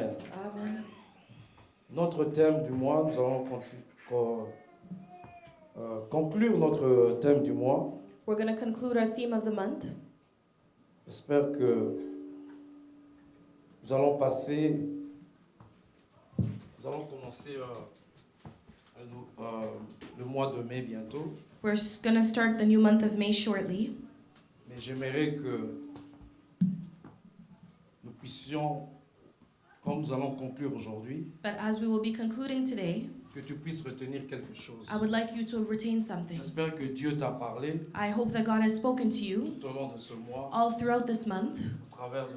Amen. Amen. Notre thème du mois, nous allons conclure notre thème du mois. We're going to conclude our theme of the month. J'espère que nous allons commencer le mois de mai bientôt. We're going to start the new month of May shortly. Mais j'aimerais que nous puissions, comme nous allons conclure aujourd'hui, But as we will be concluding today, que tu puisses retenir quelque chose. I would like you to retain something. J'espère que Dieu t'a parlé I hope that God has spoken to you tout au long de ce mois, all throughout this month, au travers de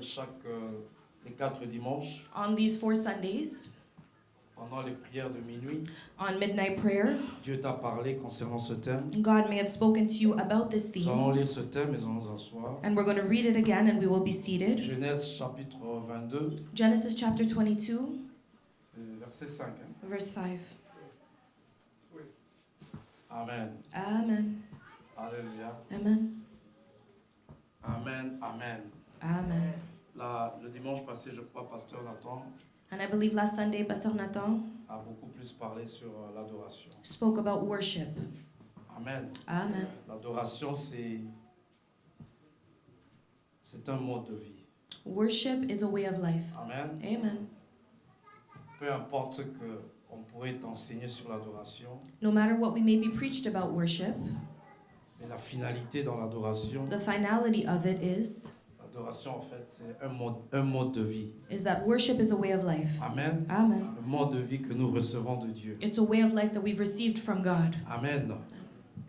les 4 dimanches, on these 4 Sundays, pendant les prières de minuit. on midnight prayer. Dieu t'a parlé concernant ce thème. God may have spoken to you about this Nous allons theme. lire ce thème et nous allons nous asseoir. And we're going to read it again and we will be seated. Genèse chapitre 22, Genesis chapter 22, c'est verset 5. verse 5. Amen. Amen. Alléluia. Amen. Amen. Amen. Amen. Le dimanche passé, je crois, Pasteur Nathan And I believe last Sunday, Pastor Nathan a beaucoup plus parlé sur l'adoration. spoke about worship. Amen. Amen. L'adoration, c'est un mode de vie. Worship is a way of life. Amen. Amen. Peu importe ce qu'on pourrait t'enseigner sur l'adoration, No matter what we may be preached about worship, mais la finalité dans l'adoration, the finality of it l'adoration en fait, c'est un mode de vie. is that worship is a way of life. Amen. Amen. Le mode de vie que nous recevons de Dieu. It's a way of life that we've received from God. Amen.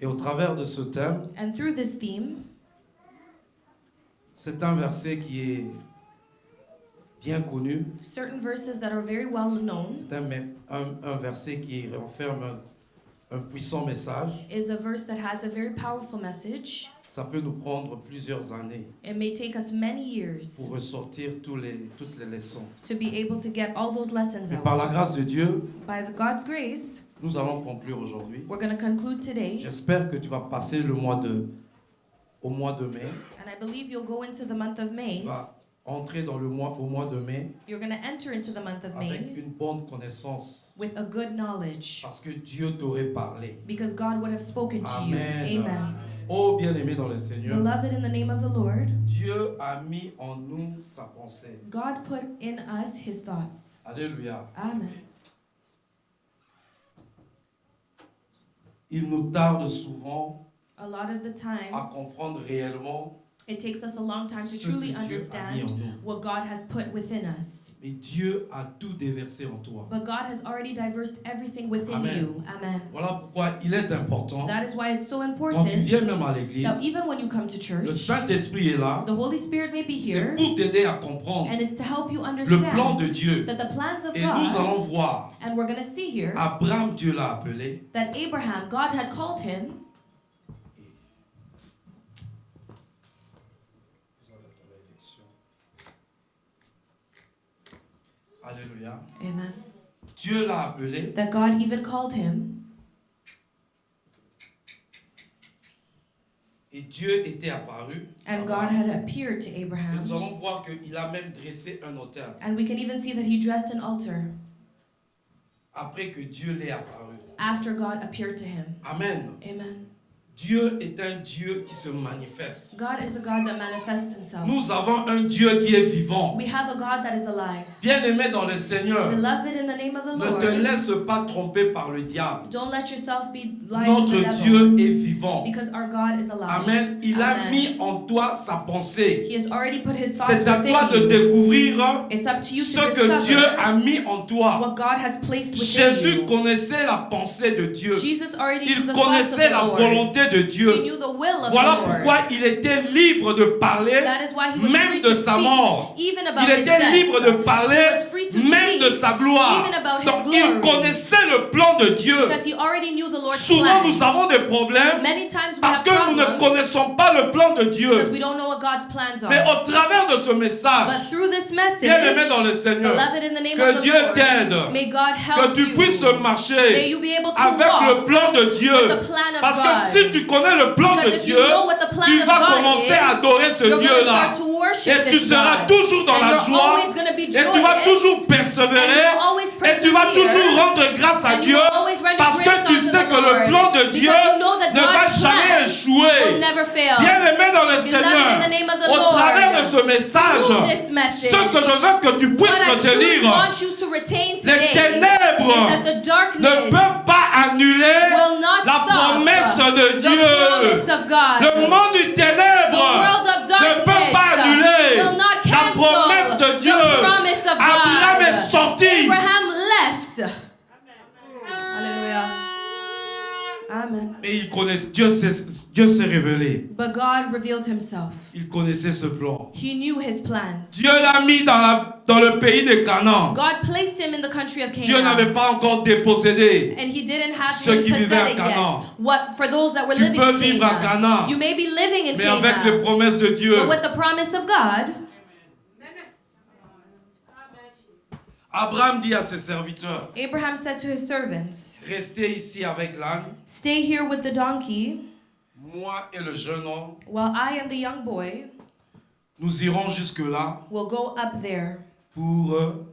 Et au travers de ce thème, And through this theme, c'est un verset qui est bien connu. certain verses that are very well known C'est un verset qui renferme un puissant message. is a verse that has a very powerful message. Ça peut nous prendre plusieurs années It may take us many years pour ressortir toutes les leçons. to be able to get all those lessons Mais par la out. grâce de Dieu, By God's grace, nous allons conclure aujourd'hui. we're going to conclude today. J'espère que tu vas passer au mois de mai. And I believe you'll go into the month of Tu May. vas entrer au mois de mai You're going to enter into the month of avec May une bonne connaissance. with a good knowledge. Parce que Dieu t'aurait parlé. Because God would have spoken to you. Amen. Amen. Oh bien-aimé dans le Seigneur, Beloved, in the name of the Lord, Dieu a mis en nous sa pensée. God put in us his thoughts. Alléluia. Amen. Il nous tarde souvent A lot of the à times, comprendre réellement it takes us a long time to ce que truly Dieu a mis understand en nous. what God has put within us. Mais Dieu a tout déversé en toi. But God has already diversed everything within Amen. you. Amen. Voilà pourquoi il est important, That is why it's so quand important tu viens même à that l'église, even when you come to le church, Saint-Esprit est là, the Holy Spirit may be c'est here, pour t'aider à comprendre and it's to help you le plan de understand Dieu. that the plans of Et nous God, allons voir, and we're going to see here Abraham, Dieu l'a appelé. that Abraham, God had called him. Alléluia. Amen. Dieu l'a appelé. That God even called him, Et Dieu était apparu. and God had appeared to Et nous Abraham. allons voir qu'il a même dressé un autel. And we can even see that he dressed an altar Après que Dieu l'ait apparu. after God appeared to him. Amen. Amen. Dieu est un Dieu qui se manifeste. God is a God that manifests himself. Nous avons un Dieu qui est vivant. We have a God that is alive. Bien-aimé dans le Seigneur, Beloved, in the name of the ne te Lord, laisse pas tromper par le diable. don't let yourself be lied to the Notre devil, Dieu est vivant. because our God is alive. Amen. Il a Amen. mis en toi sa pensée. He has already put his thoughts C'est à toi de within you. découvrir It's up to you ce to que Dieu discover a mis en toi. what God has placed within Jésus you. connaissait la pensée de Dieu. Jesus already knew Il the thoughts of connaissait the la Lord. volonté de He Dieu. knew the will of Voilà the Lord. pourquoi il était libre de parler That is why he was même free de to sa speak, mort. even about Il his était death. libre de parler He was free to même speak, de sa gloire. even about his Donc glory. il connaissait le plan de Dieu. Because he already knew the Lord's Souvent plan. nous avons des problèmes Many times we parce have que nous ne problems connaissons pas le plan de because Dieu. we don't know what God's plans Mais are. au travers de ce message, But through this message, bien-aimé dans le Seigneur, beloved, in the name que of the Dieu Lord, t'aide, may God que help tu you. puisses May marcher you be able to avec le walk plan de Dieu. with the plan of Parce God. que si tu connais le plan de Because if Dieu, you know what the plan tu of vas God commencer is, à adorer ce you're going to Dieu-là. start to worship Et tu this seras God. toujours dans And la you're joie. always going to be Et tu vas joyous. toujours persévérer. And you will always Et tu vas persevere. toujours rendre grâce à And Dieu. you will always render Parce que grace tu unto sais the que le Lord. plan de Because Dieu you know that ne va God's jamais plan échouer. will never fail. Bien-aimé dans le Beloved Seigneur, in the name of the au Lord, travers de ce message, through this message, ce que je veux que tu What puisses I truly retenir, want you to retain les today ténèbres is that the darkness ne peuvent pas annuler will not la stop promesse de the Dieu. promise of God. Le monde du The ténèbre world of ne peut pas darkness annuler will not la cancel promesse de Dieu. the promise of Abraham God. est sorti. Abraham left. Hallelujah. Amen. Et il connaissait, Dieu s'est révélé. But God revealed himself. Il connaissait ce plan. He knew his plans. Dieu l'a mis dans le pays de Canaan. God placed him in the country of Dieu n'avait Canaan. pas encore dépossédé. And he didn't have Ceux him qui vivaient à possessed Canaan. yet. What for those that were Tu living peux in vivre à Canaan, Canaan? You may be living in mais avec les Canaan. promesses de Dieu. But with the promise of God, Abraham dit à ses serviteurs, Abraham said to his servants, restez ici avec l'âne, "Stay here with the donkey, moi et le jeune homme, while I and the young boy nous irons jusque-là will go up there. pour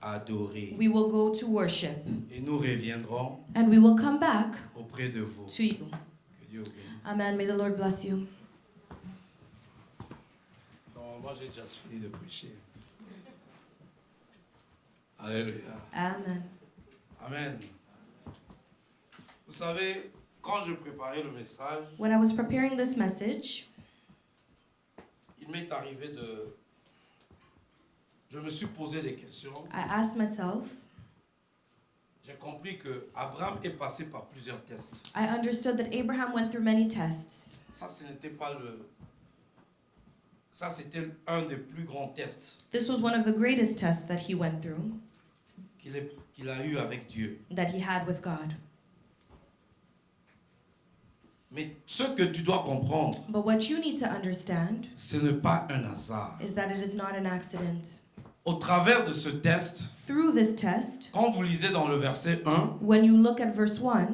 adorer. We will go to worship, Et nous reviendrons and we will come back auprès de vous. to you." Que Dieu vous bénisse. Amen. May the Lord bless you. Non, moi j'ai déjà fini de prêcher. Alléluia. Amen. Amen. Vous savez, quand je préparais le message, When I was preparing this message, il m'est arrivé de... Je me suis posé des questions. I asked myself, J'ai compris que Abraham est passé par plusieurs tests. I understood that Abraham went through many tests. Ça, ce n'était pas le... Ça, c'était un des plus grands tests This was one of the greatest tests that he went through, qu'il a eu avec Dieu. that he had with God. Mais ce que tu dois comprendre, But what you need to understand ce n'est pas un hasard. is that it is not an accident. Au travers de ce test, Through this test, quand vous lisez dans le verset 1, when you look at verse 1,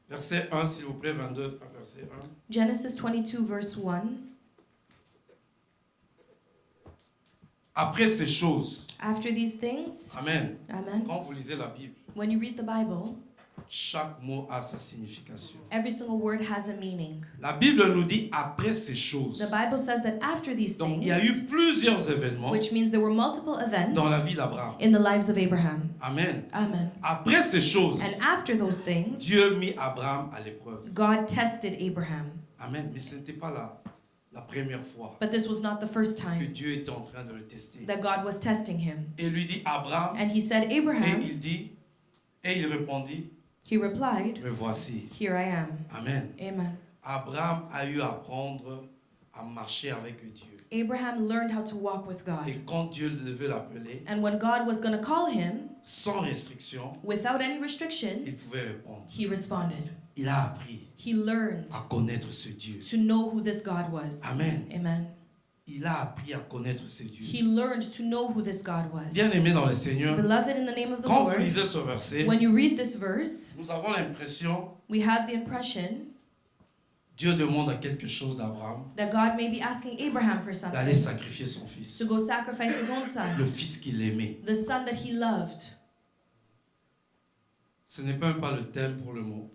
verset 1 s'il vous plaît, 22, verset 1. Genesis 22, verse 1, Après ces choses, after these things, Amen. amen, Quand vous lisez la Bible, when you read the Bible, chaque mot a sa signification. every single word has a meaning. La Bible nous dit après ces choses. The Bible says that after these Donc things, il y a eu plusieurs événements which means there were multiple events dans la vie d'Abraham. in the lives of Abraham. Amen. Amen. Après ces choses, And after those things, Dieu mit Abraham à l'épreuve. God tested Abraham. Amen. Mais ce n'était pas la première fois But this was not the first que time Dieu était en train de le tester. that God was testing him. Et lui dit Abraham, And he said, et Abraham, il répondit, he replied, me voici. here I am. Amen. Amen. Abraham a eu à apprendre à marcher avec Dieu. Abraham learned how to walk with God. Et quand Dieu devait l'appeler, And when God was going to call him, sans restriction, without any il restrictions, pouvait répondre. he responded. Il a appris He learned à connaître ce Dieu. to know who this God was. Amen. Amen. Il a appris à connaître ce Dieu. He learned to know who this God was. Bien-aimé dans le Seigneur, Beloved in the name of the quand vous Lord, lisez ce verset, when you read this verse, nous avons l'impression we have the impression Dieu demande à quelque chose d'Abraham that God may be asking Abraham for d'aller something, sacrifier son fils, to go sacrifice his own le son, fils qu'il aimait. the son that he loved. Ce n'est même pas le thème pour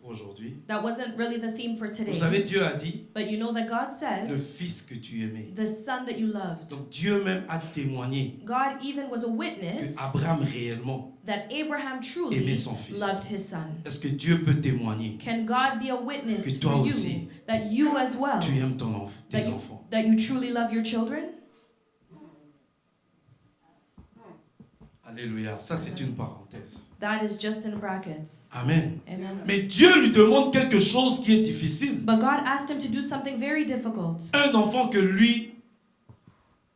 aujourd'hui. That wasn't really the theme for Vous today. savez, Dieu a dit, But you know that God le said, fils que tu aimais. the son that you loved. Donc Dieu même a témoigné God even was a que witness Abraham réellement that Abraham truly aimait son fils. loved his son. Est-ce que Dieu peut témoigner Can God be a witness que toi for aussi, you that you as well, tu aimes tes enfants? that you truly love your children? Alléluia. Ça, c'est une parenthèse. That is just in brackets. Amen. Amen. Mais Dieu lui demande quelque chose qui est difficile. But God asked him to do something very difficult. Un enfant que lui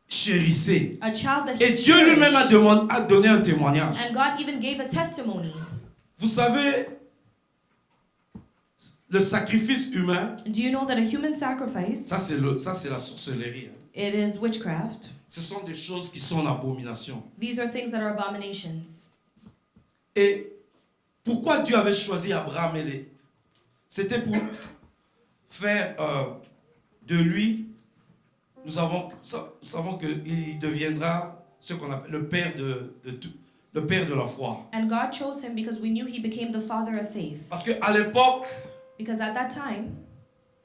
chérissait. A child that Et he Dieu lui-même a cherished. donné un témoignage. And God even gave a testimony. Vous savez, le sacrifice humain, Do you know that a human sacrifice, ça c'est la sorcellerie. it is witchcraft? Ce sont des choses qui sont en abomination. These are things that are abominations. Et pourquoi Dieu avait choisi Abraham c'était pour faire de lui nous savons qu'il deviendra ce qu'on appelle le père le père de la foi. And God chose him because we knew he became the father of faith. Parce qu'à l'époque, Because at that time,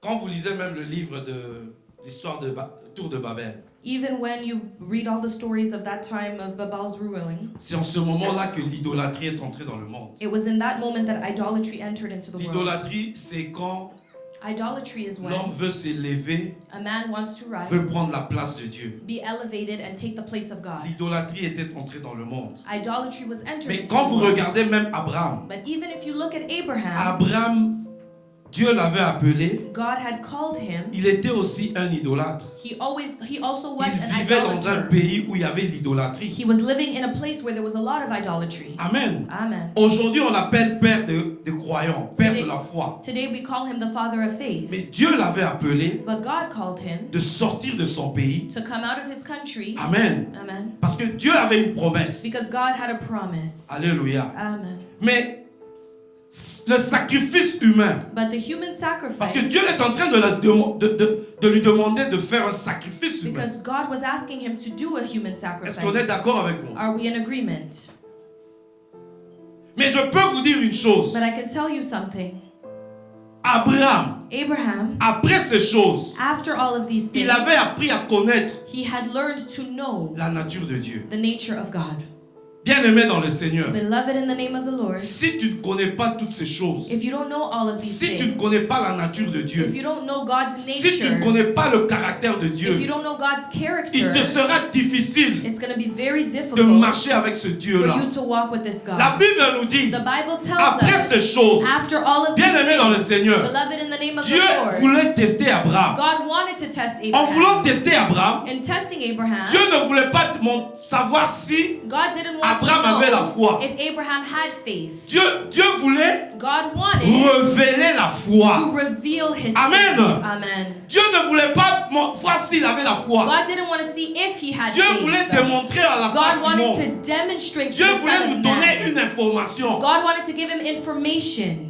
quand vous lisez même le livre de l'histoire de Tour de Babel, even when you read all the stories of that time of Babal's ruling, c'est en ce moment-là que l'idolâtrie est entrée dans le monde. it was in that moment that idolatry entered into the world. L'idolâtrie, c'est quand Idolatry is when l'homme veut s'élever, a man wants to rise, veut prendre la place de Dieu. be elevated, and take the place of God. L'idolâtrie était entrée dans le monde. Idolatry was entered Mais into quand the vous world. regardez même Abraham, But even if you look at Abraham, Abraham, Dieu l'avait appelé, God had called him. il était aussi un idolâtre. He also was Il an vivait dans un idolater. pays où il y avait l'idolâtrie. He was living in a place where there was a lot of idolatry. Amen. Amen. Aujourd'hui, on l'appelle père de croyants, père de la foi. Today we call him the father of faith. Mais Dieu l'avait appelé But God called him de sortir de son pays. to come out of his country. Amen. Amen. Parce que Dieu avait une promesse. Because God had a promise. Alléluia. Amen. Mais le sacrifice humain, But the human parce que sacrifice, Dieu est en train de lui demander de faire un sacrifice humain. because God was asking him to do a human Est-ce qu'on est sacrifice. d'accord avec moi? Are we in agreement? Mais je peux vous dire une chose. But I can tell you something. Abraham, Abraham, après ces choses, after all of these things, il avait appris à connaître he had learned to know la nature de Dieu. the nature of God. Bien-aimé dans le Seigneur, Beloved in the name of the Lord, si tu ne connais pas toutes ces choses, if you don't know all of these si tu ne things, connais pas la nature de if Dieu, you don't know God's si tu ne nature, connais pas le caractère de if you Dieu, don't know God's il character, te sera difficile it's going to be very de difficult marcher avec ce for Dieu-là. you to walk with this La God. Bible nous dit, The Bible tells après ces us, choses, after all of these bien-aimé dans le things, Seigneur, beloved in the name of Dieu the Lord, voulait tester Abraham. God wanted to test En voulant Abraham. tester Abraham, In testing Abraham, Dieu ne voulait pas savoir si God didn't want Abraham to avait la know foi. if Abraham had faith. Dieu voulait God wanted révéler la to foi. reveal his Amen. faith. Amen. Dieu ne voulait pas voir s'il avait la foi. God didn't want to see if he had Dieu voulait faith. démontrer à la face God du wanted monde. to demonstrate to Dieu the voulait Son nous of donner Man. une information. God wanted to give him information.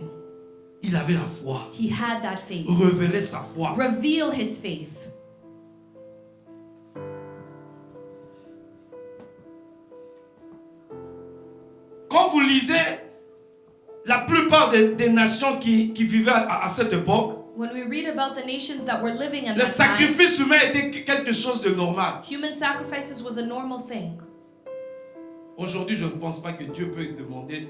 Il avait la foi. He had that faith. Révéler sa foi. Reveal his faith. Quand vous lisez la plupart des nations qui vivaient à cette époque, When we read about the nations that were living in le that time, sacrifice humain était quelque chose de normal. human sacrifices was a normal thing. Aujourd'hui, je ne pense pas que Dieu peut demander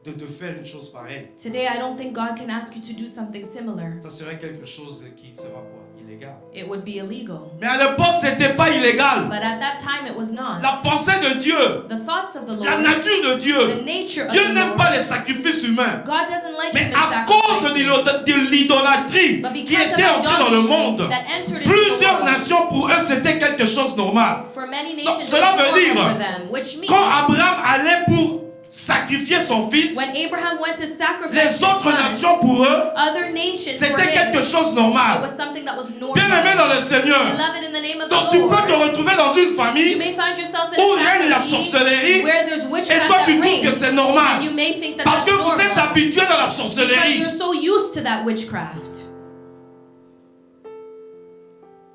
de faire une chose pareille. Today, I don't think God can ask you to do something similar. Ça serait quelque chose qui sera quoi? Illégal. It would be illegal. Mais à l'époque, c'était pas illégal. But at that time, it was not. La pensée de Dieu, The thoughts of the la Lord, nature de the Dieu. nature of Dieu the n'aime pas Lord, les sacrifices humains. God doesn't like Mais human à cause sacrifices. de l'idolâtrie But qui because était of entrée dans le idolatry monde, that entered into the plusieurs world, nations pour eux c'était quelque chose de normal. for many Donc, nations, cela it was veut normal dire, for them, which means quand Abraham allait pour sacrifier son fils, when Abraham went to sacrifice les his autres son, nations pour eux, other nations for c'était him, quelque chose de it normal. was something that was normal. Bien-aimé dans le Seigneur. Beloved in the name of Donc the tu peux te Lord, retrouver dans une you famille may find yourself in où a règne la family sorcellerie where there's et witchcraft toi tu that trouves que reigns, c'est and normal. you may think that Parce that's que vous êtes normal habitués dans la because sorcellerie. you're so used to that witchcraft.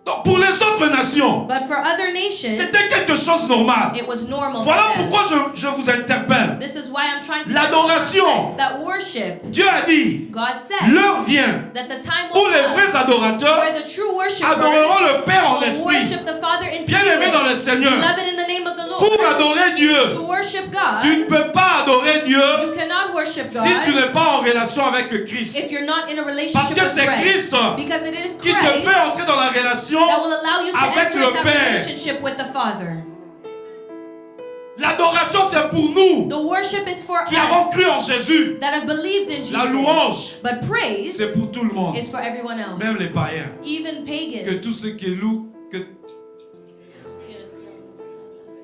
Donc pour les autres nations, But for other nations, c'était quelque chose de normal. it was normal Voilà for them. pourquoi je vous interpelle. This is why I'm trying to L'adoration. that worship, Dieu a dit, God said l'heure vient that the time où will les come vrais adorateurs where the true worshipers adoreront le Père en will esprit. worship the Father in Bien-aimé dans le spirit. Seigneur, Beloved in the name of the pour Lord, adorer to Dieu, worship God, tu ne peux pas adorer Dieu you cannot worship si tu God n'es pas en relation avec if Christ. you're not in a Parce relationship que with c'est Christ. Christ Because it is qui te Christ fait entrer dans la relation. that will allow you to avec enter le that Père. relationship with the Father. L'adoration, c'est pour nous The worship is for qui avons us cru en Jésus. that have believed in La Jesus. louange, But praise c'est pour tout le monde, is for everyone else, même les païens. even Que pagans. tous ceux qui louent, que...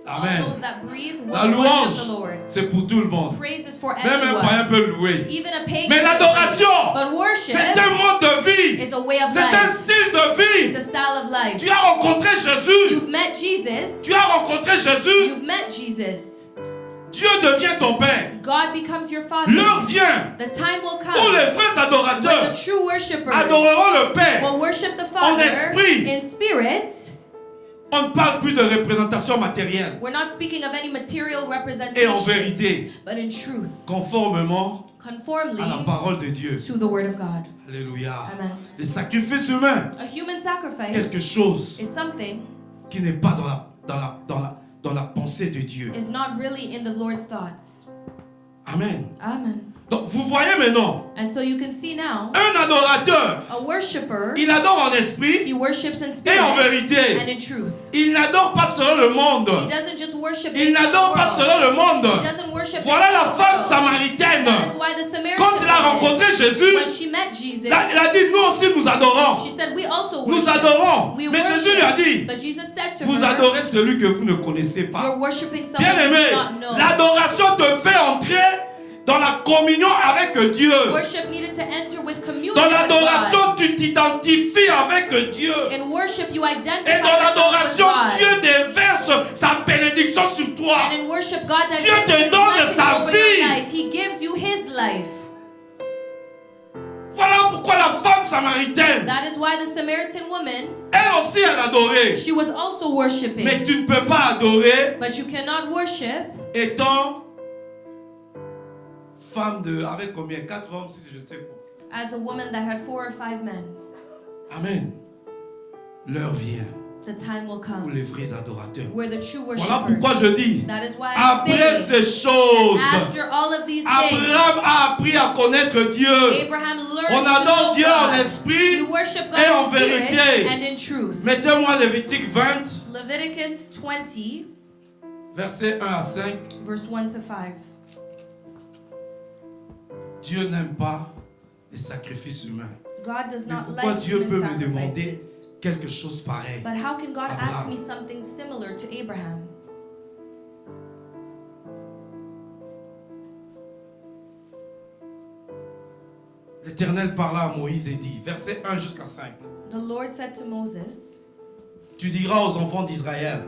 All Amen. those that breathe La will worship the louange, Lord. c'est pour tout le monde. Praise is for Même un païen everyone, peut louer. even a pagan. Mais l'adoration, But worship c'est un mode de vie. is a way of C'est un life. style de It's vie. a style of life. Tu as rencontré Jésus. You've met Jesus. Tu as rencontré Jésus. You've met Jesus. Dieu devient ton Père. God becomes your Father. L'heure vient The time will où come les vrais when the adorateurs true worshippers adoreront le Père. will worship the Father esprit. in spirit. On ne parle plus de représentation matérielle. We're not speaking of any material Et en representation, vérité, but in truth, conformément conformly à la parole de Dieu. to the Word of God. Alléluia. Amen. Le sacrifice humain, A human sacrifice quelque chose is something qui n'est pas dans la pensée de Dieu. is not really in the Lord's thoughts. Amen. Amen. Donc vous voyez maintenant, And so you can see now, un adorateur, a worshiper, il adore en esprit he worships in et spirit en and vérité. in truth. Il n'adore pas selon le monde. He doesn't just worship Il based on n'adore the pas world. selon le monde. He doesn't worship Voilà based la on the femme world. samaritaine. That is why the Samaritan Quand il a woman, rencontré Jésus, when she met Jesus, là, il a dit, nous aussi nous adorons. she said, we also Nous worship. adorons. We Mais worship. Jésus lui a dit, But Jesus said to vous her, adorez celui que vous ne connaissez pas. you're worshiping someone Bien you aimé, do not know. l'adoration te fait entrer dans la communion avec Dieu. Worship needed to enter with communion Dans with l'adoration, God. tu t'identifies avec Dieu. In worship, you identify Et dans yourself l'adoration, with God. Dieu déverse sa bénédiction sur toi. And in worship, God Dieu diverts te His donne blessings sa over vie. your life. He gives you His life. Voilà pourquoi la femme samaritaine, That is why the Samaritan woman, elle aussi, elle adorait. she was also worshiping. Mais tu ne peux pas adorer But you cannot worship étant femme de... Avec combien? 4 hommes, 6, je ne sais pas. as a woman that had 4 or 5 men. Amen. L'heure vient The time will où come les vrais adorateurs. where the true Voilà worshipers. pourquoi je dis, That is why I après say, ces choses, after all of these things, Abraham a appris à connaître Dieu. Abraham learned On to adore know Dieu en God. esprit We worship God et en in spirit vérité. and in truth. Mettez-moi Lévitique 20, Leviticus 20, versets 1 à 5. verse 1 to 5. Dieu n'aime pas les sacrifices humains. God does Mais not pourquoi like Dieu peut human me demander sacrifices. quelque chose pareil? But how can God ask Abraham. me something similar to Abraham? L'Éternel parla à Moïse et dit, verset 1 jusqu'à 5. The Lord said to Moses, Tu diras aux enfants d'Israël,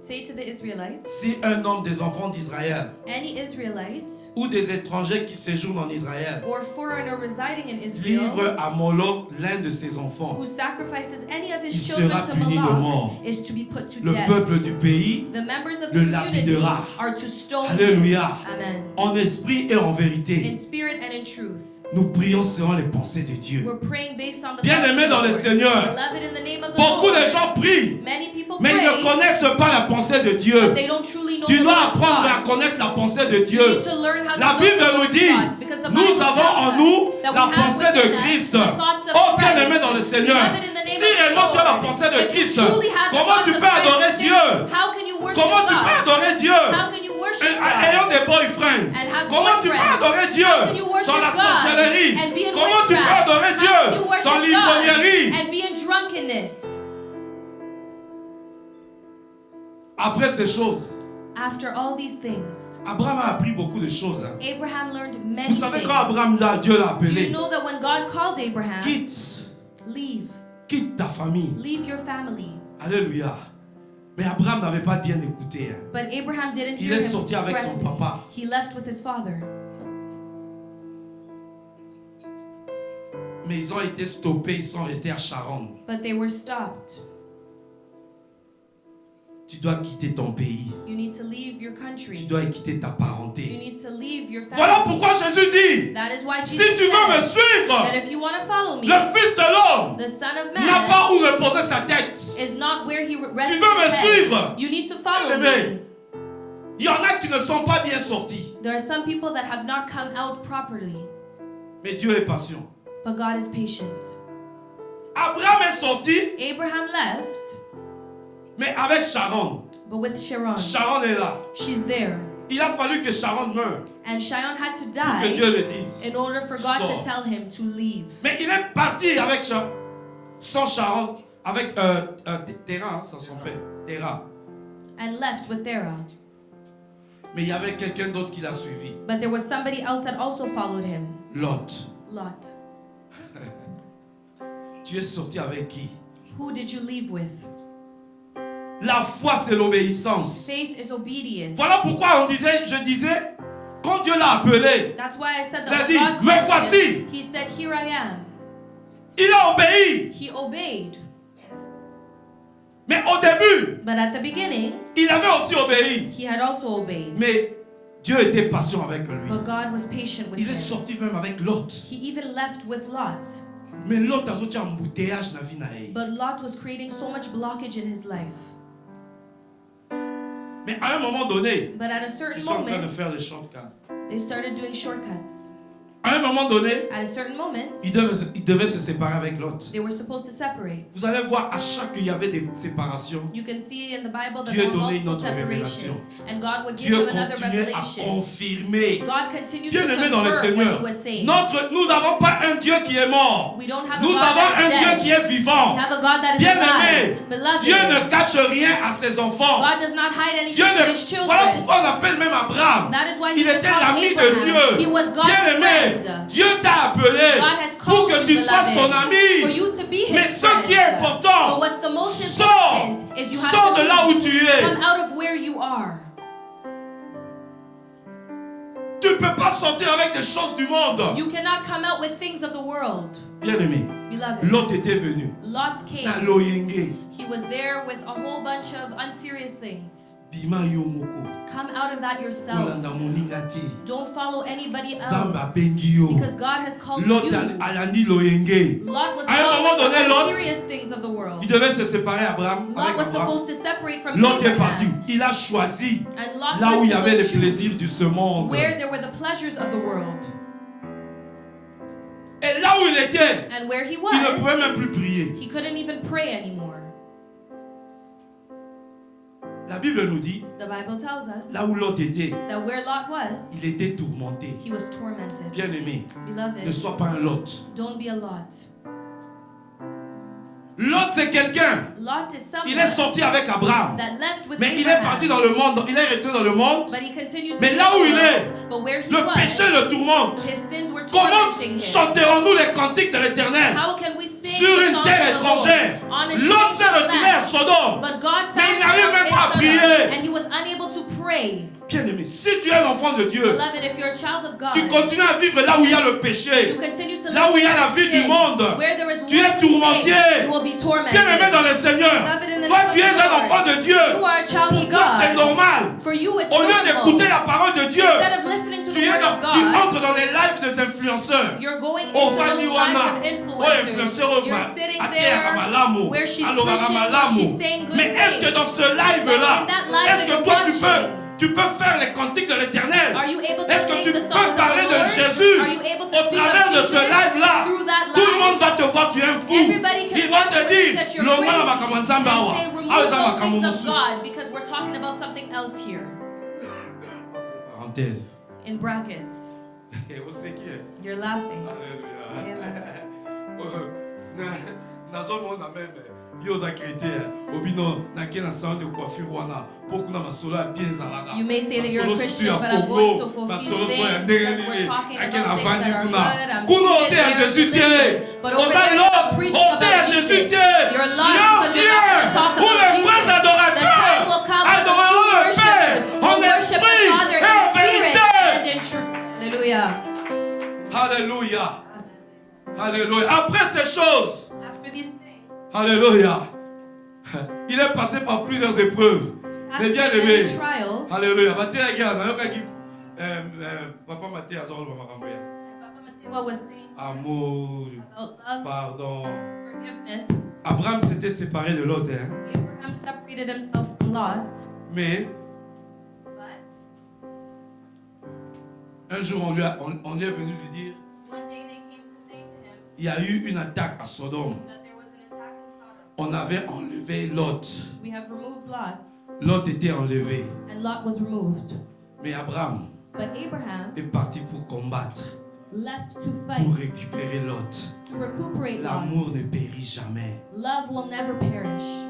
say to the Israelites, si un homme des enfants d'Israël any Israelite ou des étrangers qui séjournent en Israël or foreigner residing in Israel livre à Moloch l'un de ses enfants, who sacrifices any of his il children sera to puni de Moloch mort. is to be put to Le death. peuple du pays The members of le the community lapidera. are to stone him. Alléluia. Amen. En esprit et en vérité. In spirit and in truth. Nous prions selon les pensées de Dieu. We're praying based on the Bien-aimés dans le Lord. Seigneur, Beloved in the name of the beaucoup Lord. de gens prient, Many people mais ils pray, ne connaissent pas la pensée de but Dieu. they don't truly know Tu the dois Lord's apprendre à thoughts. connaître la pensée de You Dieu. need to learn how to La know Bible the nous Lord's dit, thoughts, because the nous Bible avons tells en us nous that we la have pensée de within us Christ. the thoughts of Oh, bien Christ. aimé dans le Seigneur, Beloved in the name si of the réellement tu as la Lord, pensée de if you Christ, truly have the comment thoughts tu of peux Christ adorer within, Dieu? how can you worship Comment tu God? peux adorer Dieu? How can you worship Ayant God? des boyfriends. And have Comment tu peux boyfriends? adorer Dieu How can you worship dans la God sorcellerie? and be in Comment tu peux witchcraft? adorer How Dieu can you worship dans God l'ivrognerie? and be in drunkenness? Après ces choses, After all these things, Abraham a appris beaucoup de choses. Hein. Abraham learned many Vous savez things. quand Abraham, Dieu l'a Do you appelé, know that when God called Abraham, quitte leave ta famille. your family. Alléluia. Mais Abraham n'avait pas bien écouté. Hein. But Abraham didn't Il hear est him sorti avec son correctly. papa. He left with his father. Mais ils ont été stoppés, ils sont restés à Charon. But they were stopped. Tu dois quitter ton pays. You need to leave your Tu country. dois quitter ta You parenté. need to leave your family. Voilà pourquoi Jésus dit, That is why si Jesus tu veux me said suivre, that if you want to follow me, le Fils de l'homme the Son of n'a Man pas où reposer sa tête. is not where he rests Tu veux me his head. suivre? You need to follow Bien-aimé. me. Il y en a qui ne sont pas bien sortis. There are some people that have not come out properly, Mais Dieu est patient. but God is patient. Abraham est sorti, Abraham left, mais avec Sharon. but with Sharon, Sharon est là. she's there. Il a fallu que Sharon meure And Sharon had to pour que Dieu die le dise. in order for God Sors. to tell him to leave. Mais il est parti avec sans Sharon, avec Terah, hein, c'est son père, Terah. And left with Terah. Mais il y avait quelqu'un d'autre qui l'a suivi. But there was somebody else that also followed him, Lot. Lot. Tu es sorti avec qui? Who did you leave with? La foi, c'est l'obéissance. Faith is obedience. Voilà pourquoi je disais, quand Dieu l'a appelé, That's why I said il a that dit, when God me called voici. him, he said, here I am. Il a obéi. He obeyed. Mais au début, But at the beginning, il avait aussi obéi. he had also obeyed. Mais Dieu était patient avec lui. But God was patient with Il est him. sorti même avec Lot. He even left with Lot. Mais Lot a sorti embouteillage na vie na ye. But Lot was creating so much blockage in his life. Mais à un moment donné, But at a ils certain sont en train de moment, faire des shortcuts. they started doing shortcuts. À un moment donné, At a certain moment, il devait se séparer avec Lot. they were supposed to separate. Vous allez voir, à chaque qu'il y avait des séparations, You can see in the Bible that Dieu there were donnait une multiple autre révélation. separations. And God would give Dieu them another continuait à revelation. confirmer. God continued to Bien-aimés dans le confirm what Seigneur, he was saying. nous n'avons pas un Dieu qui est mort. We don't have a Nous God avons that un is Dieu dead. qui est vivant. We have a God that is Bien-aimé, alive. Beloved, Dieu ne cache rien à ses enfants. God does not hide Dieu anything from his ne... Voilà children. pourquoi on appelle même Abraham. That is why Il he was était called l'ami de Abraham. He Dieu. was God's Bien-aimé, friend. Dieu t'a appelé God has pour called que you, tu sois beloved, son for ami. you to be his Mais ce friend. qui est important, But what's the most sors, important is you have sors to de là où tu es. come out of where you are. Tu ne peux pas sortir avec des choses du monde. You cannot come out with things of the world. Bien-aimé, Beloved, Lot était venu. Lot Na came. loyenge, He was there with a whole bunch of unserious things. bima yo moko. Come out of that yourself. Olanda moninga te. Don't follow anybody Zamba else. bengi yo. Because God has called Lot you. alani loyenge. Lot was À un moment following donné, the Lot, unserious things of the world. il devait se séparer Abraham, Lot avec was Abraham. supposed to separate from Lot est parti. Abraham. Il a choisi And Lot là où went il y to avait go les choose plaisirs de ce monde. where there were the pleasures of the world. Et là où il était, And where he il ne pouvait was, même plus prier. he couldn't even pray anymore. La Bible nous dit, The Bible tells us là où Lot était, that where Lot was, il était tourmenté. he was tormented. Bien-aimé, ne Beloved, sois pas un Lot. don't be a Lot. Lot, c'est quelqu'un. Lot is Il est someone sorti avec Abraham. that left with Mais il est parti Abraham. dans le monde. Il est resté dans le monde. But he continued to Mais be là où in il the est, world. But where he Le péché was, le tourmente. his sins were Comment tormenting him. chanterons-nous les cantiques de l'Éternel How can we sing sur the une songs terre of the Lord étrangère? on a Lot s'est strange retiré à land? Sodome. But God Mais found il n'arrive himself même pas à in prier. Sodom, and he was unable to pray. Bien-aimé, si tu es l'enfant de Dieu, Beloved, if you're a child of God, tu continues à vivre là où il y a le you péché. continue to Là où il y a live la in vie du sin. monde, Where there is tu es worldly tourmenté. things, you will be tormented. Bien-aimé dans le Seigneur, Beloved in the toi name tu of es the un Lord. enfant de Dieu. You are a child Pour of toi c'est God. normal. For you, it's Au lieu normal. d'écouter la parole de Dieu, Instead of listening to tu the word of tu God, entres dans les lives des influenceurs. you're going Oh, into those Fanny lives Wana. of Oh, influencers. influenceur, You're sitting Atea there Ramalamu. where she's Alors, preaching, Ramalamu. she's saying good Mais est-ce que things. dans ce live-là, But in that live est-ce that que you're toi watching, tu peux faire les cantiques de l'Éternel? Are you able to Est-ce que sing tu the peux songs of parler the de Lord? Jésus Are you able to au speak travers of de ce Jesus live-là? through that Tout le live? monde va te voir, tu es un fou. Everybody can Ils vont watch te you dire, and see that you're Loma crazy. Makamwanzamba And wa. say, remove Ah, Oza those things Makamomosu. of God because we're talking about something else here. Parenthèse. In brackets. Vous savez qui est? You're laughing. nazomona meme yo oza chrétien obino nake na salon de coiffure wana mpo kuna masolo ya bien ezalaka. You may say that you're a Masolo Christian, surtout but ya I'm going to Congo, confuse masolo so ya things ndenge because we're nini talking ake about things navandi that are kuna good. I'm kuna seated ote ya there jésus to te listen. But over oza there lot you're preaching ote ya about jésus Jesus. te You're lost non because you're not going to talk pour about les vrais Jesus. The adorateurs time will come when the adoreront true le Père worshipers en will worship the esprit Father et en in spirit vérité. and in truth. Hallelujah. Alléluia. Alléluia. Après ces choses, After these things, alléluia, il est passé par plusieurs épreuves. Mais bien after aimé, many trials, alléluia. Papa Maté a zorro makambo ya. Papa Matthew was saying Amour, about love, pardon. forgiveness. Abraham s'était séparé de l'autre, hein. Abraham separated himself from Lot, Mais but un jour on lui est venu lui dire, one day they came to say to him il y a eu une attaque à Sodome. that there was an attack in Sodom. On avait enlevé Lot. We have removed Lot, Lot était enlevé. and Lot was removed. Mais Abraham But Abraham est parti pour combattre, left to pour fight, récupérer Lot. to recuperate L'amour Lot. ne périt jamais. Love will never perish.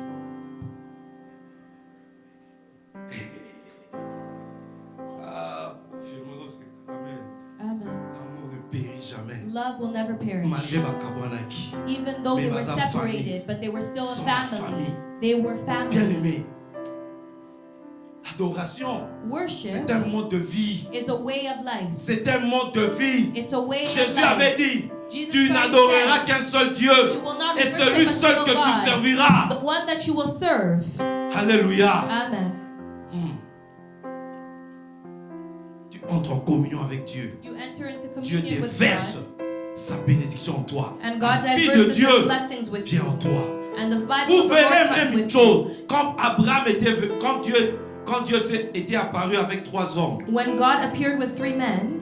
Ah, Firmoso, c'est Amen. Amen. L'amour ne périt jamais. Love will never perish. Malgré Bakabwanaki. Even though Mais they were basa famille. separated, but they were still a Sans la family. famille. They were Bien family. aimé, Adoration, Worship c'est un mode de vie. is a way of life. C'est un mode de vie. It's a way of Jésus life. avait dit, Jesus tu Christ n'adoreras said, qu'un seul Dieu you will not et worship celui a seul single que tu God, serviras. the one that you will serve. Alléluia. Amen. Tu entres en communion avec Dieu. You enter into Dieu communion with déverse God, sa bénédiction en toi. and La God vie de diverses Dieu His blessings with vient en you. toi. And the Bible Vous of the Lord verrez comes même une with you. chose. Quand Dieu était apparu avec 3 hommes, When God appeared with 3 men,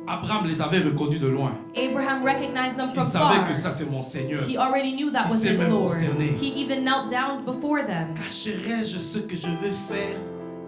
Abraham les avait reconnus de loin. Abraham recognized them Il from savait far. que ça c'est mon Seigneur. He already knew that Il was s'est his même Lord. prosterné. He even knelt down before them. Cacherai-je ce que je vais faire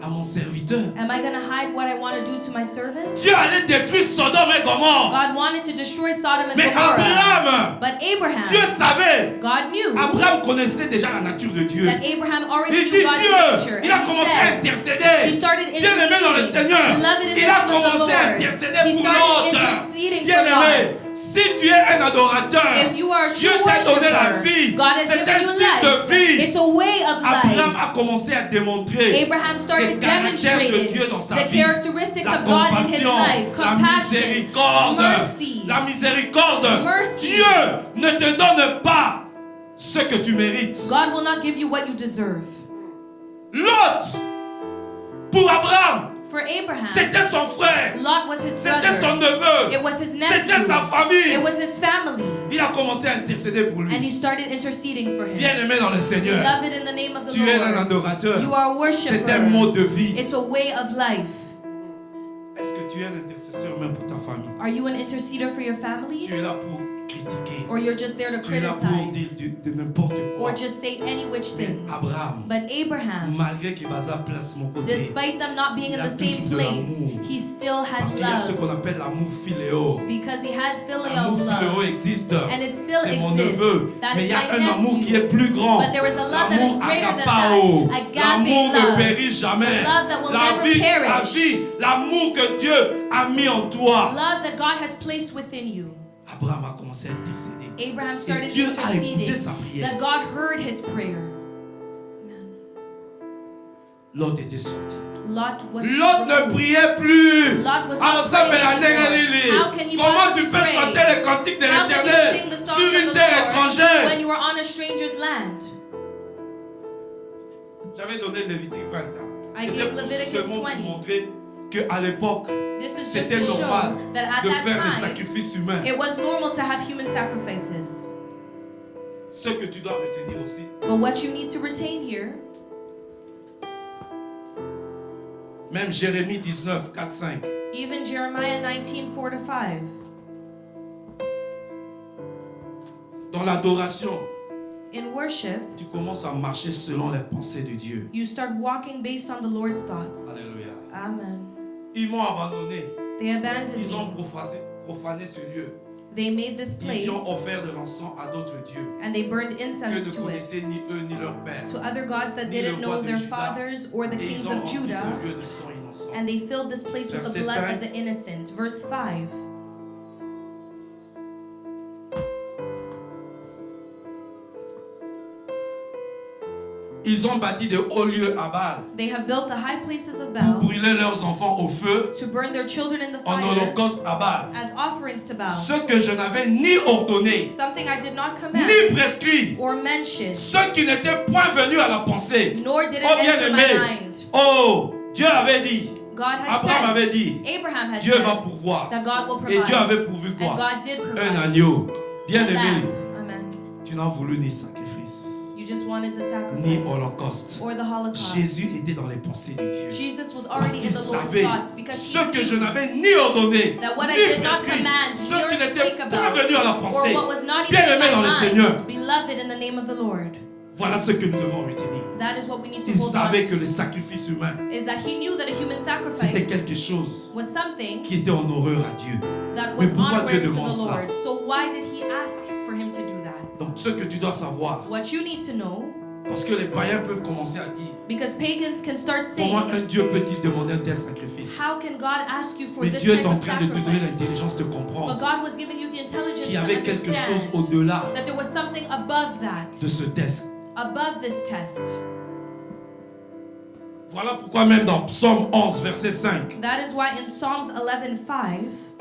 à mon serviteur? Am I going to hide what I want to do to my servant? Dieu allait détruire Sodome et Gomorrhe. God wanted to destroy Sodom and Mais Gomorrah. Abraham, But Abraham, Dieu savait. God knew Abraham connaissait déjà la nature de Dieu. that Abraham already Il knew dit God's Dieu, nature. il a And he commencé à said, intercéder. he started Bien aimé dans le interceding. Seigneur, Beloved in the il a name of the commencé à Lord. intercéder He pour started l'autre. interceding Bien for aimé, God. si tu es un adorateur, If you are a Dieu true t'a donné la worshiper, vie. God has C'est given un you style de life. vie. It's a way of Abraham life. a commencé à démontrer Abraham le started caractère de Dieu demonstrating dans sa the vie. characteristics La of God in his compassion, life. la Compassion, miséricorde, mercy. la miséricorde. Mercy. Dieu ne te donne pas ce que tu mérites. God will not give you what you deserve. Lot, pour Abraham, For Abraham, c'était son frère, Lot was his c'était son brother. neveu, It was his c'était sa nephew. famille. It was his family. Il a commencé à intercéder pour And lui. he started interceding for him. Bien aimé dans le Seigneur, Beloved in the name of the tu es un Lord. adorateur. You are a C'est un worshiper. mode de vie. It's a way of life. Est-ce que tu es un intercesseur même pour ta famille? Are you an interceder for your family? Tu es là pour critiquer. Or you're just there to Tu es là pour criticize? dire de n'importe quoi. Or just say any which Mais things? Abraham, But Abraham, malgré qu'il basa place mon côté, despite them not being in il a the same toujours de place, l'amour. he still had parce qu'il y a ce love. qu'on appelle l'amour philéo. Because he had filial L'amour philéo love. existe. And it still C'est mon exists. neveu. That Mais is il y a my un amour nephew. qui est plus grand. But there is a love that is L'amour greater than agapao. that. Agape L'amour ne love. périt jamais. The love that will La never vie, la perish. vie, l'amour que Dieu a mis en toi. Love that God has placed within you. Abraham a commencé à intercéder. Abraham Et started Dieu a écouté interceding. sa prière. That God heard his prayer. Lot était sorti. Lot was Lot ne removed. priait plus. Lot was Alors not ça, mais praying la anymore. Lili, How can he comment possibly tu peux pray? chanter les cantiques de How can you l'Éternel sing the songs sur of une the terre Lord étrangère? when you are on a stranger's land? J'avais donné Lévitique 20. I C'était gave pour Leviticus seulement 20. pour montrer qu'à l'époque, This is just c'était to show normal that at de that faire des time, sacrifices humains. it was normal to have human sacrifices. Ce que tu dois retenir aussi, But what you need to retain here, même Jérémie 19, 4, 5. even Jeremiah 19, 4-5, Dans l'adoration, in worship, tu commences à marcher selon les pensées de Dieu. you start walking based on the Lord's thoughts. Alléluia. Amen. Ils m'ont abandonné. They abandoned Ils ont me. profané ce lieu. They made this place Ils ont offert de l'encens à d'autres dieux and they burned que incense ne to connaissaient it, ni eux ni leur père. to other gods that Ni le didn't roi know de their Juda. fathers or the Et kings ils ont of rempli Judah, ce lieu de sang innocent. and they filled this place with the Verset blood 5. of the innocent. Verse 5. Ils ont bâti de hauts lieux à Baal They have built the high places of pour Baal brûler leurs enfants au feu to burn their children in the en fire holocauste à Baal. as offerings to Baal. Ce que je n'avais ni ordonné, Something I did not command ni prescrit. or mention, Ceux qui n'étaient point venus à la pensée. nor did it Oh bien enter my aimé, mind. oh, Dieu avait dit, God had Abraham said, avait dit, Abraham had Dieu va said pourvoir. that God will Et Dieu provide. avait pourvu And quoi? God did Un provide. agneau. Bien A aimé, lamb. Amen. tu n'as voulu ni sacrifice, You just wanted the ni sacrifice holocauste. or the Holocaust. Jésus était dans les pensées de Dieu. Jesus was Parce already qu'il in the Lord's savait thoughts because ce he que je knew n'avais ni ordonné, that what I ni did not prescrit, command, ceux nor qui n'étaient speak pas about, venus à la or pensée. what was not even Bien in aimé dans le my Seigneur. mind, beloved in the name of the Lord. Voilà ce que nous devons retenir. That is what we need to Il hold on savait que to. le sacrifice humain, Is that he knew that a human c'était sacrifice quelque chose was something qui était en horreur à Dieu. that Mais was pourquoi Dieu honoring to demande the cela? Lord. So why did he ask for him to do that? Donc ce que tu dois savoir, What you need to know, parce que les païens peuvent commencer à dire, because pagans can start comment saying, un Dieu peut-il demander un tel sacrifice? how can God ask you for Mais this Dieu est type en of train de te donner sacrifice? l'intelligence de But comprendre God was giving you the intelligence qu'il y to avait quelque chose understand au-delà that there was something above that, de ce test. above this test. Voilà pourquoi même dans Psaume 11, verset 5, That is why in Psalms 11:5,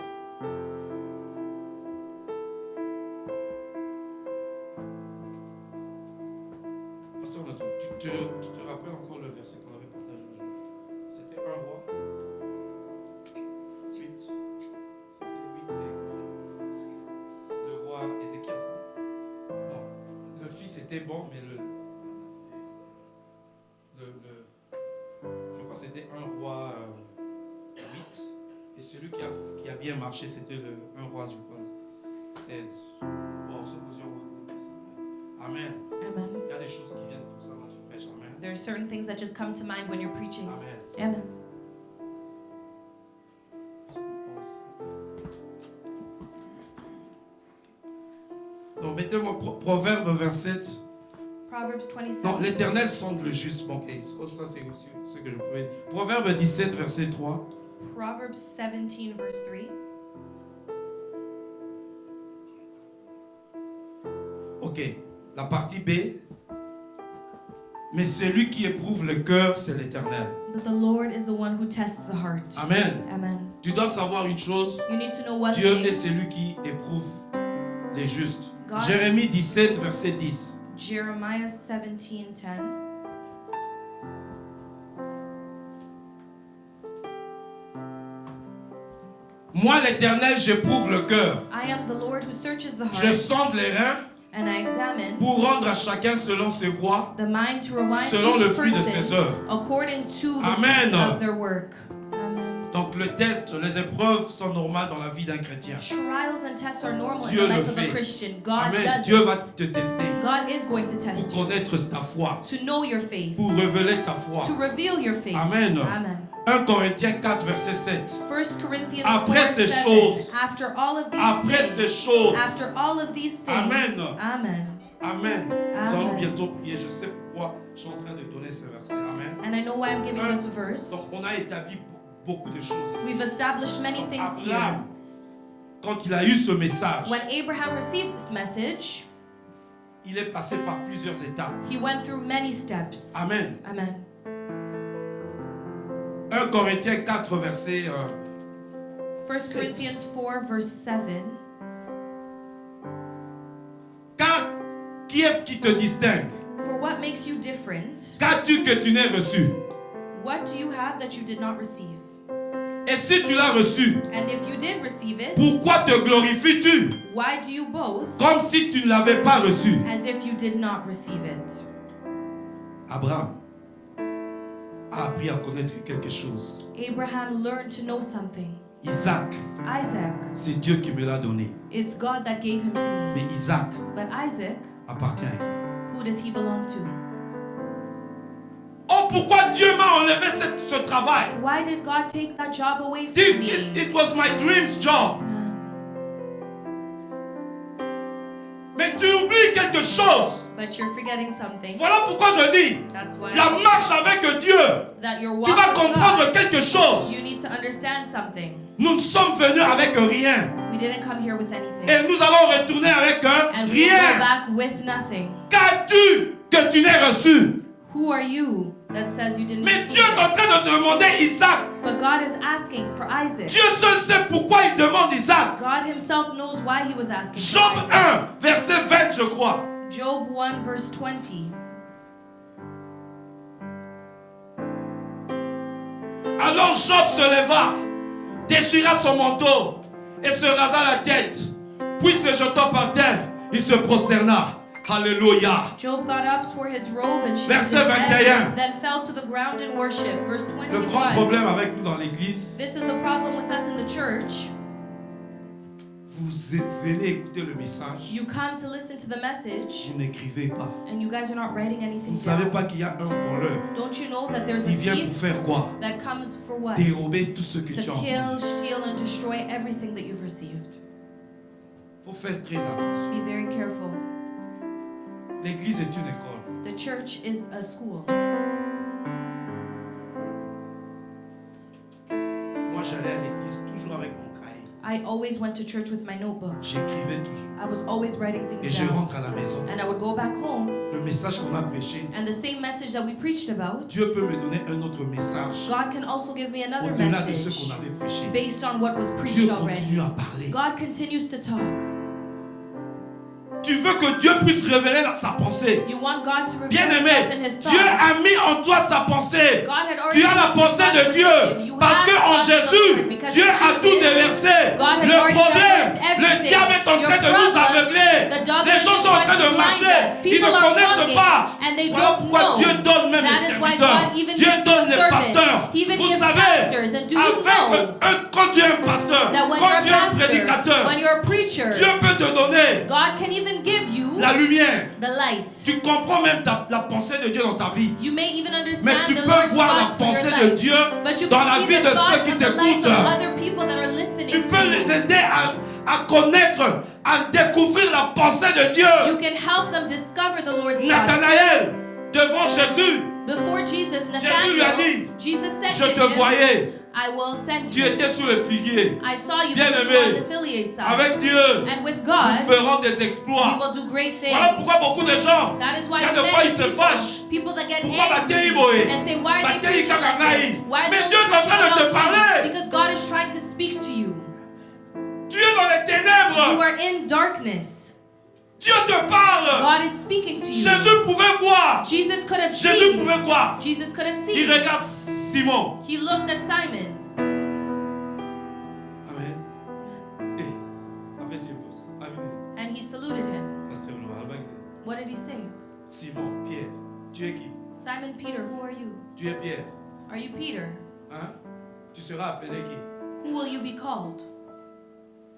Pasteur Nato, tu te rappelles encore le verset qu'on avait partagé aujourd'hui? C'était 1 roi 8. C'était 8 et 6. Le roi Ézéchias. Non. Le fils était bon, mais je crois que c'était 1 roi 8. Et celui qui a bien marché, c'était le 1 roi, je pense, 16. Bon, ce Amen. Amen. Il y a des choses qui viennent comme ça dans notre prêche. Amen. There are certain things that just come to mind when you're preaching. Amen. Amen. Donc, mettez-moi Proverbe 27. Proverbs Non, 27. l'Éternel sonde le juste. Bon, ok, ça c'est ce que je pouvais dire. Proverbe 17, verset 3. Proverbs 17, verse 3. Ok, la partie B. Mais celui qui éprouve le cœur, c'est l'Éternel. But the Lord is the one who tests the heart. Amen. Amen. Tu dois savoir une chose. You need to know one Dieu est thing. celui qui éprouve les justes. God- Jérémie 17, verset 10. Jeremiah 17:10. Moi, l'Éternel, j'éprouve le cœur. I am the Lord who searches the Je heart, sonde les reins and I examine pour rendre à chacun selon ses voies, the mind to remind selon le each fruit de ses person œuvres. according to the Amen. fruits of their work. Amen. Donc le test, les épreuves sont normales dans la vie d'un chrétien. Trials and tests are normal Dieu in the le life of a fait. Christian. God Amen. does Dieu va it. te tester God is going to pour test you connaître ta foi, to know your faith, pour révéler ta foi. to reveal your faith. Amen. Amen. 1 Corinthiens 4, verset 7. 1 Corinthians Après 4, ces 7. choses, After all of these Après things, ces choses, after all of these things, Amen. Amen. Amen. Nous Amen. allons bientôt prier. Je sais pourquoi je suis en train de donner ces versets. Amen. And I know why I'm giving this verse. Donc on a établi beaucoup de choses ici. We've established many Donc, things here. Abraham, quand il a eu ce message, When Abraham received this message, il est passé par plusieurs étapes. he went through many steps. Amen. Amen. 1 Corinthiens 4, verset 1 7. Corinthians 4, verse 7. Car qui est-ce qui te distingue? For what makes you different? Qu'as-tu que tu n'aies reçu? What do you have that you did not receive? Et si tu l'as reçu, And if you did receive it, pourquoi te glorifies-tu why do you boast comme si tu ne l'avais pas reçu? as if you did not receive it? Abraham a appris à connaître quelque chose. Abraham learned to know something. Isaac, Isaac, c'est Dieu qui me l'a donné. it's God that gave him to me. Mais Isaac But Isaac, appartient à qui? who does he belong to? Oh, pourquoi Dieu m'a enlevé ce travail? Why did God take that job away It, from me? it was my dream's job. Mais tu oublies quelque chose. But you're forgetting something. Voilà pourquoi je dis, That's why la marche avec Dieu, that you're tu vas walking with comprendre God. quelque chose. You need to understand something. Nous ne sommes venus avec rien. We didn't come here with anything. Et nous allons retourner avec And we go rien. back with nothing. Qu'as-tu que tu n'aies reçu? Who are you that says you didn't Mais receive Dieu est en it? train de demander Isaac. But God is asking for Isaac. Dieu seul sait pourquoi il demande Isaac. God himself knows why he was asking for Job Isaac. 1, verset 20, je crois. Job 1 verse 20. Alors Job se leva, déchira son manteau et se rasa la tête. Puis se jetant par terre, il se prosterna. Alléluia. Job got up, tore his robe, and shaved his Verset 21. head, then fell to the ground in worship. Verse Le grand 21. problème avec nous dans l'église, This is the problem with us in the church. vous venez écouter le message, You come to listen to the message, vous n'écrivez pas. and you guys are not writing Vous anything ne savez down. pas qu'il y a un voleur. Don't you know that there's a Il vient pour thief faire quoi? that comes for what? Dérober tout ce que To tu as kill, entendu. steal, and destroy everything that you've received. Il faut faire très attention. Be very careful. L'église est une école. The church is a school. Moi, j'allais à l'église toujours avec mon cahier. I always went to church with my notebook. J'écrivais toujours. I was always writing Et things je down. rentre à la maison. And I would go back home, Le message qu'on a prêché, and the same message that we preached about, Dieu peut me donner un autre message God can also give me another au-delà de ce message qu'on avait prêché. based on what was Dieu preached already. continue à parler. God continues to talk. Tu veux que Dieu puisse révéler sa pensée. You want God to reveal Bien-aimé, himself in his Dieu thoughts. a mis en toi sa pensée. God had already Tu as la placed his pensée thoughts de within Dieu. him. You Parce have que the en thoughts of the Jésus, Lord, because Dieu in a Jesus, tout déversé. God has Le already problème, reversed le everything. diable est en Your train de nous problems, aveugler. the devil Les is gens sont en trying train de to blind marcher. us. Ils ne People are connaissent walking, pas. and they Voilà don't pourquoi know. Dieu donne même That les is why serviteurs. God even Dieu gives donne you les servants. pasteurs. He even Vous gives savez, pastors. And do you know quand tu es un pasteur, that when quand you're tu es a un pastor, prédicateur, when you're a preacher, Dieu peut te donner God can even give you la lumière. the light. Tu comprends même la pensée de Dieu dans ta vie. You may even Mais understand tu the peux Lord's voir la thoughts for your pensée de life. Dieu But you dans can la see vie the de thoughts ceux qui and the life t'écoutent. of other people that are listening Tu to peux you. les aider à connaître, à découvrir la pensée de Dieu. You can help them discover the Lord's thoughts. Nathanaël, devant Jésus, Before Jesus, lui a dit, Nathanael, Jesus said je to te him, voyais, I will send tu you. étais sous le figuier. I saw you Bien because you were on aimé, the filial side. avec Dieu, And with nous God, ferons des we exploits. will do great things. Voilà pourquoi beaucoup de gens, That is why il y a des fois many ils se fâchent. people that get Pourquoi angry Bataille Boé? and say, why are they Bataille preaching like Kakanaï? this? Why are Mais they Dieu est en preaching train de te about parler. me? Because God is trying to speak to you. Tu es dans les You ténèbres. are in darkness. Dieu te parle. God is speaking to you. Jésus pouvait voir. Jesus could have Jésus seen. pouvait voir. Jesus could have Il seen. regarde Simon. He looked at Simon. Amen. Eh, après Simon. Amen. And he saluted him. Pasteur Laurent, What did he say? Simon, Pierre, tu es qui? Simon Peter, who are you? Tu es Pierre. Are you Peter? Hein? Tu seras appelé qui? Who will you be called?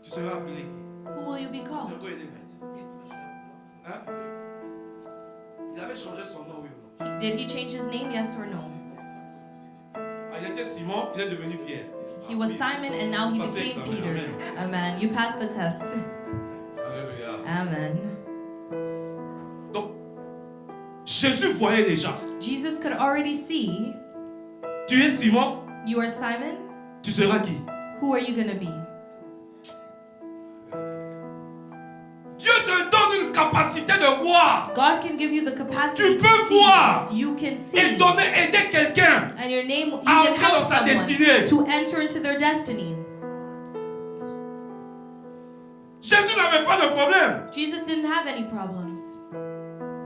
Tu seras appelé qui? Who will you be called? Hein? Il avait changé son nom, oui ou non? Did he change his name? Yes or no? Ah, il était Simon, il est devenu Pierre. He was Simon and now he Passez became examen. Peter. Amen. Amen. You passed the test. Alléluia. Amen. Donc, Jésus voyait déjà. Jesus could already see, Tu es Simon, you are Simon. tu seras qui? Who are you going to be? Dieu te donne une capacité de voir God can give you the capacity Tu to peux see. voir. You can see. et donner, aider quelqu'un. And your name, you à can entrer help dans sa someone destinée. to enter into their destiny. Jésus n'avait pas de problème. Jesus didn't have any problems.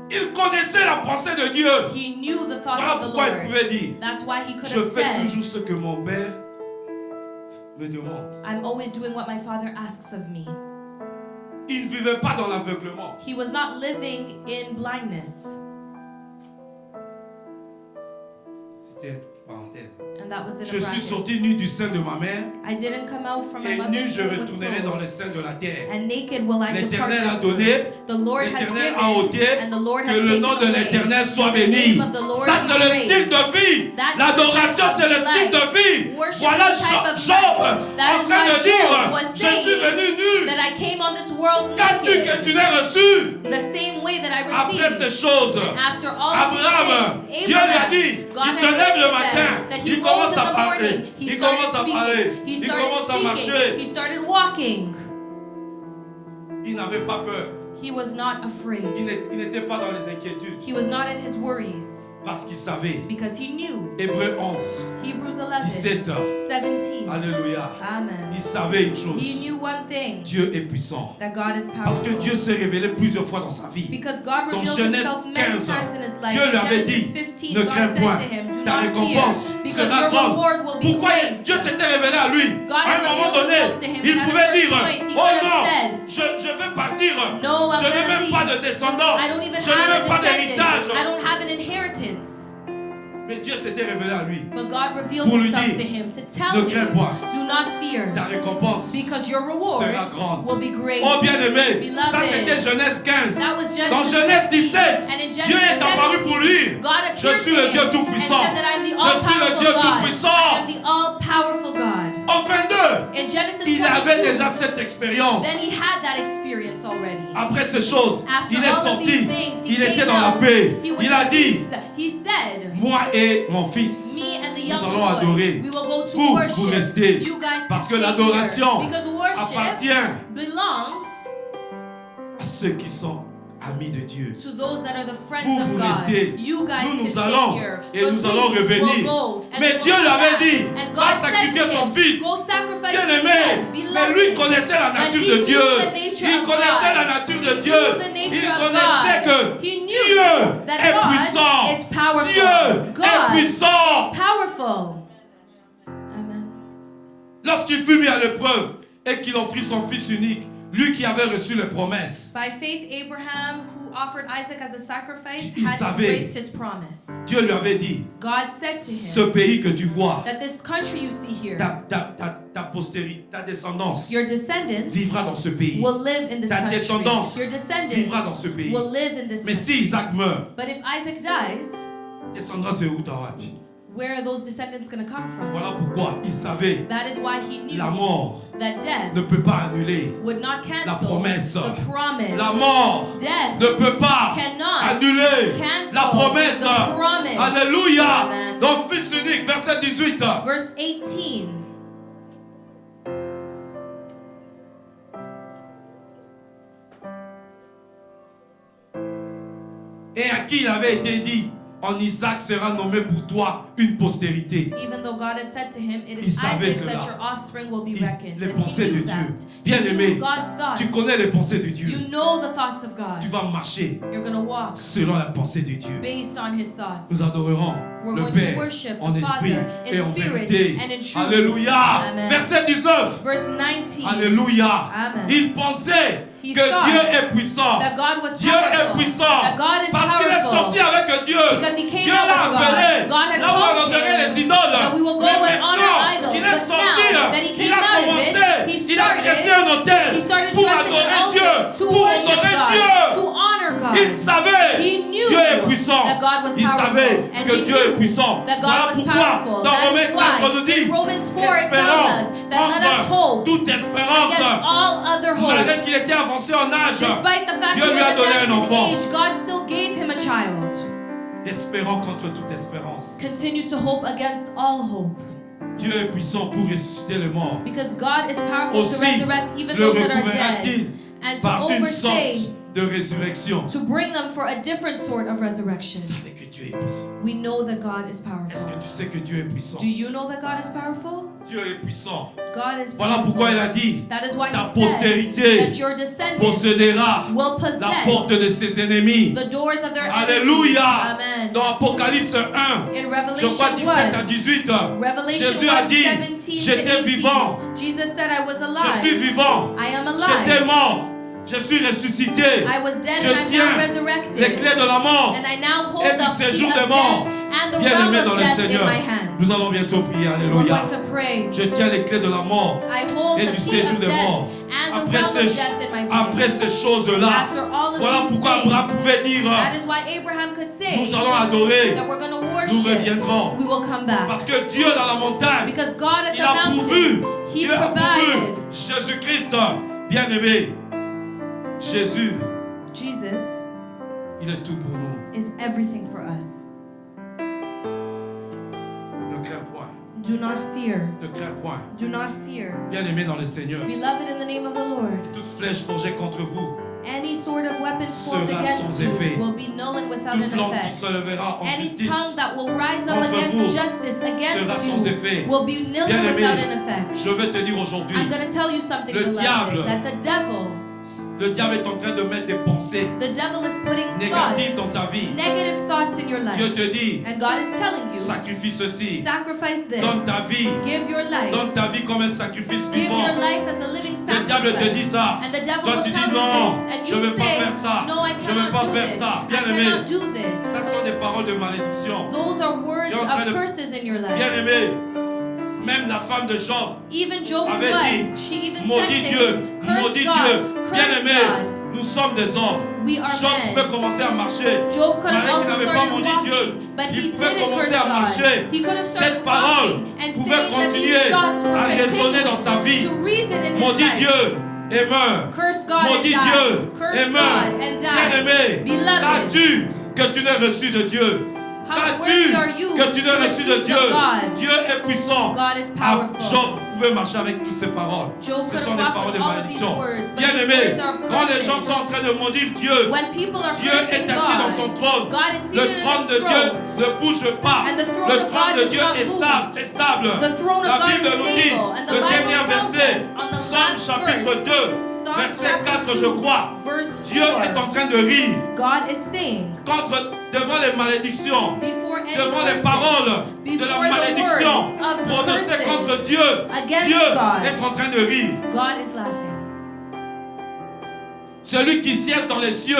Il connaissait la pensée de Dieu. He knew the thoughts Voilà of the pourquoi il Lord. pouvait dire, That's why he could je have fais said, toujours ce que mon Père me demande. I'm always doing what my Father asks of me. Il ne vivait pas dans l'aveuglement. He was not living in blindness. C'était une parenthèse. And that was in Je a suis bracket. sorti nu du sein de ma mère I didn't come out from my et nu mother's je womb with retournerai dans le clothes. sein de la terre. And naked will I depart L'Éternel a this donné, earth. The Lord has l'Éternel a given, ôté, and the Lord has que le taken nom de away. l'Éternel soit The béni. name of the Lord Ça be c'est le praised. style de vie. That is L'adoration the c'est le type of style de life. vie. Worship Voilà is the type of Job life. That en is train why de dire, Job was je suis saying venu nu. that I came on this world Qu'as-tu que naked. tu n'as reçu The same way that I après received. ces choses? And after all of Abraham, these things, Dieu lui a dit, God il has se lève said le to matin, them that he il commence rose in à the parler, morning, he il started commence à speaking, parler, he il started commence à speaking, marcher. he started walking. Il n'avait pas peur. He was not afraid. Il n'était pas dans les inquiétudes He was not in his worries parce qu'il savait. because he knew. Hébreux 11, Hebrews 11, 17. 17. Alléluia. Amen. Il savait une chose. He knew one thing, Dieu est puissant. that God is Parce que powerful. Dieu s'est révélé plusieurs fois dans sa vie. Because God Dans revealed Genèse himself many 15, times in his life. Dieu lui In avait Genesis dit, 15, ne God crains said point, to him, do ta not récompense fear, because sera your grande. reward will be Pourquoi great. Dieu s'était révélé à lui? God À un had moment revealed donné, himself to him, il and at a pouvait certain dire, point, he oh could have non, said, je vais partir. No, I'm Je n'ai gonna même pas de descendants. I don't even Je n'ai have même a pas descendant. d'héritage. I don't have an inheritance. Mais Dieu s'était révélé à lui. But God revealed Pour lui himself dire, to him to tell ne crains him, pas. do not fear, Ta récompense because your reward sera grande. will be great. Oh bien-aimé, Beloved, ça c'était Genèse 15. that was Genesis Dans Genèse 17, 15, and in Genesis Dieu est apparu 17, pour lui. God appeared Je suis to le him Dieu Tout-Puissant. and said that I'm the Je suis le all-powerful Dieu God. Tout-Puissant. I am the all-powerful God. En 22, In Genesis il avait 22, déjà cette expérience. then he had that experience already. Après ces choses, After il est all of sorti. these things, he Il était came dans la out. paix. He was Il a at dit, peace. He said, moi et mon fils. me and the young allons boy. adorer. We will go to Vous worship. restez. You guys Parce can que stay l'adoration here. Because worship appartient belongs à ceux qui sont amis de Dieu. to those that are the friends Vous, of vous God. restez. You guys Nous, can nous stay allons here. et But nous we allons will revenir. go and Mais we will Dieu come lui avait back. dit, And va God said sacrifier to son him, fils. Go sacrifice Bien your aimé, son, mais lui beloved. connaissait la But nature he de knew Dieu. the nature Il of connaissait God. la nature de He Dieu. knew the nature Il of connaissait God. que He knew Dieu that est God puissant. is powerful. Dieu God est puissant. is powerful. Amen. Lorsqu'il fut mis à l'épreuve et qu'il offrit son fils unique, lui qui avait reçu les promesses, By faith, Abraham, who offered Isaac as a sacrifice, Il had savait. embraced his promise. Dieu lui avait dit, God said to ce him pays que tu vois, that this country you see here, ta postérité, ta descendance your descendants vivra dans ce pays. will live in this Ta country. descendance Your vivra dans descendants ce pays. will live in this Mais country. si Isaac meurt, But if Isaac dies, descendance est où toi? where are those descendants going to come from? Voilà pourquoi il savait That is why he knew la mort that death ne peut pas annuler would not la cancel promesse. the promise. La mort Death ne peut pas cannot annuler cancel la promesse. the promise. Alléluia. Amen. Donc fils unique, verset 18. Verse 18. Et à qui il avait été dit, en Isaac sera nommé pour toi une postérité. Even though God had said to him, it Il is savait Isaac cela. that your offspring will be Il- reckoned. les And he pensées de knew Dieu. that. Bien-aimé, He knew God's thoughts. Tu connais les pensées de Dieu. You know the thoughts of God. Tu vas marcher You're going to walk selon la pensée de Dieu. based on his thoughts. Nous adorerons We're le going Père to worship en the esprit Father et in en spirit vérité. and in truth. Alléluia. Amen. Verset 19. Verse 19. Alléluia. Amen. Il pensait He que thought Dieu est puissant. That God was Dieu est powerful. puissant. That God is Parce qu'il est powerful. sorti avec Dieu. Because he came Dieu out l'a with God. appelé. God had Là où on called adorait him. les idoles. That we will go Mais and honor maintenant idols. qu'il est But sorti, now that he il came a out of commencé. it, Il a dressé un autel he started pour dressing adorer an Dieu. altar to Pour worship honorer God, Dieu. to honor God. Il savait He knew Dieu est puissant. that God was Il powerful. savait And que he Dieu est knew puissant. that God Voilà was pourquoi powerful. dans That Romains is 4 why nous dit in Romans 4 it tells espérons us that let us contre hope toute espérance, against all other malgré hope. qu'il était avancé en âge, Despite the fact Dieu he lui a was donné un advanced enfant. in age, God still gave him a child. espérant contre toute espérance. Continue to hope against all hope. Dieu est puissant pour ressusciter les morts. Because God is powerful to Aussi, resurrect even le those that are dead. recouvrira-t-il And to par une overstay, sorte de résurrection. to bring them for a different sort of resurrection. Vous savez que Dieu est puissant. We know that God is Est-ce powerful. que tu sais que Dieu est puissant? Do you know that God is powerful? Dieu est puissant. God is Voilà powerful. pourquoi il a dit, That is why ta he said postérité that your descendants possédera will la possess porte de ses ennemis. the doors of their enemies. Alléluia. Amen. Dans Apocalypse 1, In je Revelation crois 17 à 1, 18, Revelation Jésus a 1, dit, 17 j'étais to 18, vivant, Jesus said, I was je suis alive. vivant, I am j'étais alive. mort, je suis ressuscité, I was dead je and I'm tiens now les resurrected. clés de la mort And I now hold et the du séjour key des of morts. death and the Bien realm aimé dans of le death in Seigneur, my hands. nous allons bientôt prier, We're alléluia. going to pray. Je tiens les clés de la mort I hold et the du key séjour of des death morts. and the Après realm of death in my après hands. ces choses-là, After all of voilà these pourquoi things, Abraham pouvait dire, that is why Abraham could say nous allons adorer, that we're going to nous worship. reviendrons. We will come back. Parce que Dieu dans la montagne, Because God at il the a pourvu, mountain, He Dieu a pourvu provided. Jésus-Christ, bien-aimé. Jésus, Jesus il est tout pour nous. is everything for us. Ne crains point, Do not fear. ne crains point. Do not fear. Bien-aimé dans le Seigneur, Beloved, in the name of the Lord, toute flèche forgée contre vous, any sort of weapons formed Sera against sans you effet. will be null and without toute an langue qui effect. se lèvera en Any justice tongue that will rise up contre against vous justice sera against sans you effet. will be nil and Bien-aimé, without an effect. je veux te dire aujourd'hui, I'm going to tell you something, Le beloved, diable that the devil est en train de mettre des pensées is putting négatives thoughts, dans ta vie. negative thoughts in your Dieu life. te dit, And God is telling you, sacrifie ceci. sacrifice this. Donne ta vie. Give your life. Donne ta vie comme un sacrifice Give vivant. your life as a living Le diable te sacrifice. dit ça. And the devil Toi will tu tell dis you non, this. And je you ne veux pas say, faire ça. no, I Je ne veux cannot pas do faire this. ça. I Bien-aimé, cannot do this. ça sont des paroles de malédiction. Those are words Tu es en train of de- curses in your life. Bien-aimé, même la femme de Job Even Job's avait wife, dit, she even said maudit to Dieu, him, curse maudit God, Dieu. curse Bien-aimé, God. nous sommes des hommes. We are Job men. pouvait commencer à marcher. Job could have Malgré qu'il also n'avait pas started maudit Dieu, walking, but il he pouvait didn't commencer curse à marcher. God. He could have started Cette parole walking and pouvait saying that continuer these thoughts were à résonner dans sa vie. to reason in his Maudit life. Dieu et meurs. Curse God and Maudit die. Dieu Curse et meurs. God and die. Bien-aimé, Beloved. qu'as-tu que tu n'aies reçu de Dieu? How worthy are you que tu l'aies to reçu de receive Dieu? of God? Dieu est puissant. God is Ah, powerful. Job pouvait marcher avec toutes ces paroles. Job Ce could sont des walk paroles de with all of these malédiction. words, but Bien these aimé, words are of quand les curses. gens sont en train de maudire Dieu, When people are Dieu cursing est assis dans son God, trône. God is Le seated trône in de his Dieu throne. ne bouge pas. And the throne Le of trône God de does Dieu not est move. stable. The throne of La God Bible is nous dit, stable. And the le Bible dernier tells verset, us on the Psalme last chapitre verse, 2, Psalm verset chapter 4, 2, je crois. verse Dieu 4, est en train de rire God is saying, devant les malédictions, before any devant les person, paroles de before la the malédiction words of the prononcées curses contre Dieu. against Dieu God, est en train de rire. God is laughing. Celui qui siège dans les cieux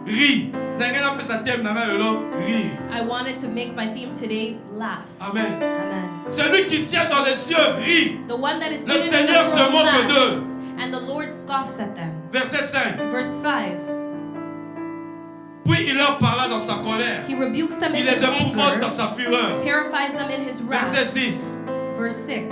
rit. Rire. I wanted to make my theme today laugh. Amen. Amen. Celui qui siège dans les cieux rit. The one that is Le seated in Seigneur the se throne moque laughs, d'eux. and the Lord scoffs at them. Verset 5. Verse 5. Puis il leur parla dans sa colère. He rebukes them in Il les his épouvante dans anger, sa fureur. terrifies them in his Verset wrath. 6. Verse 6.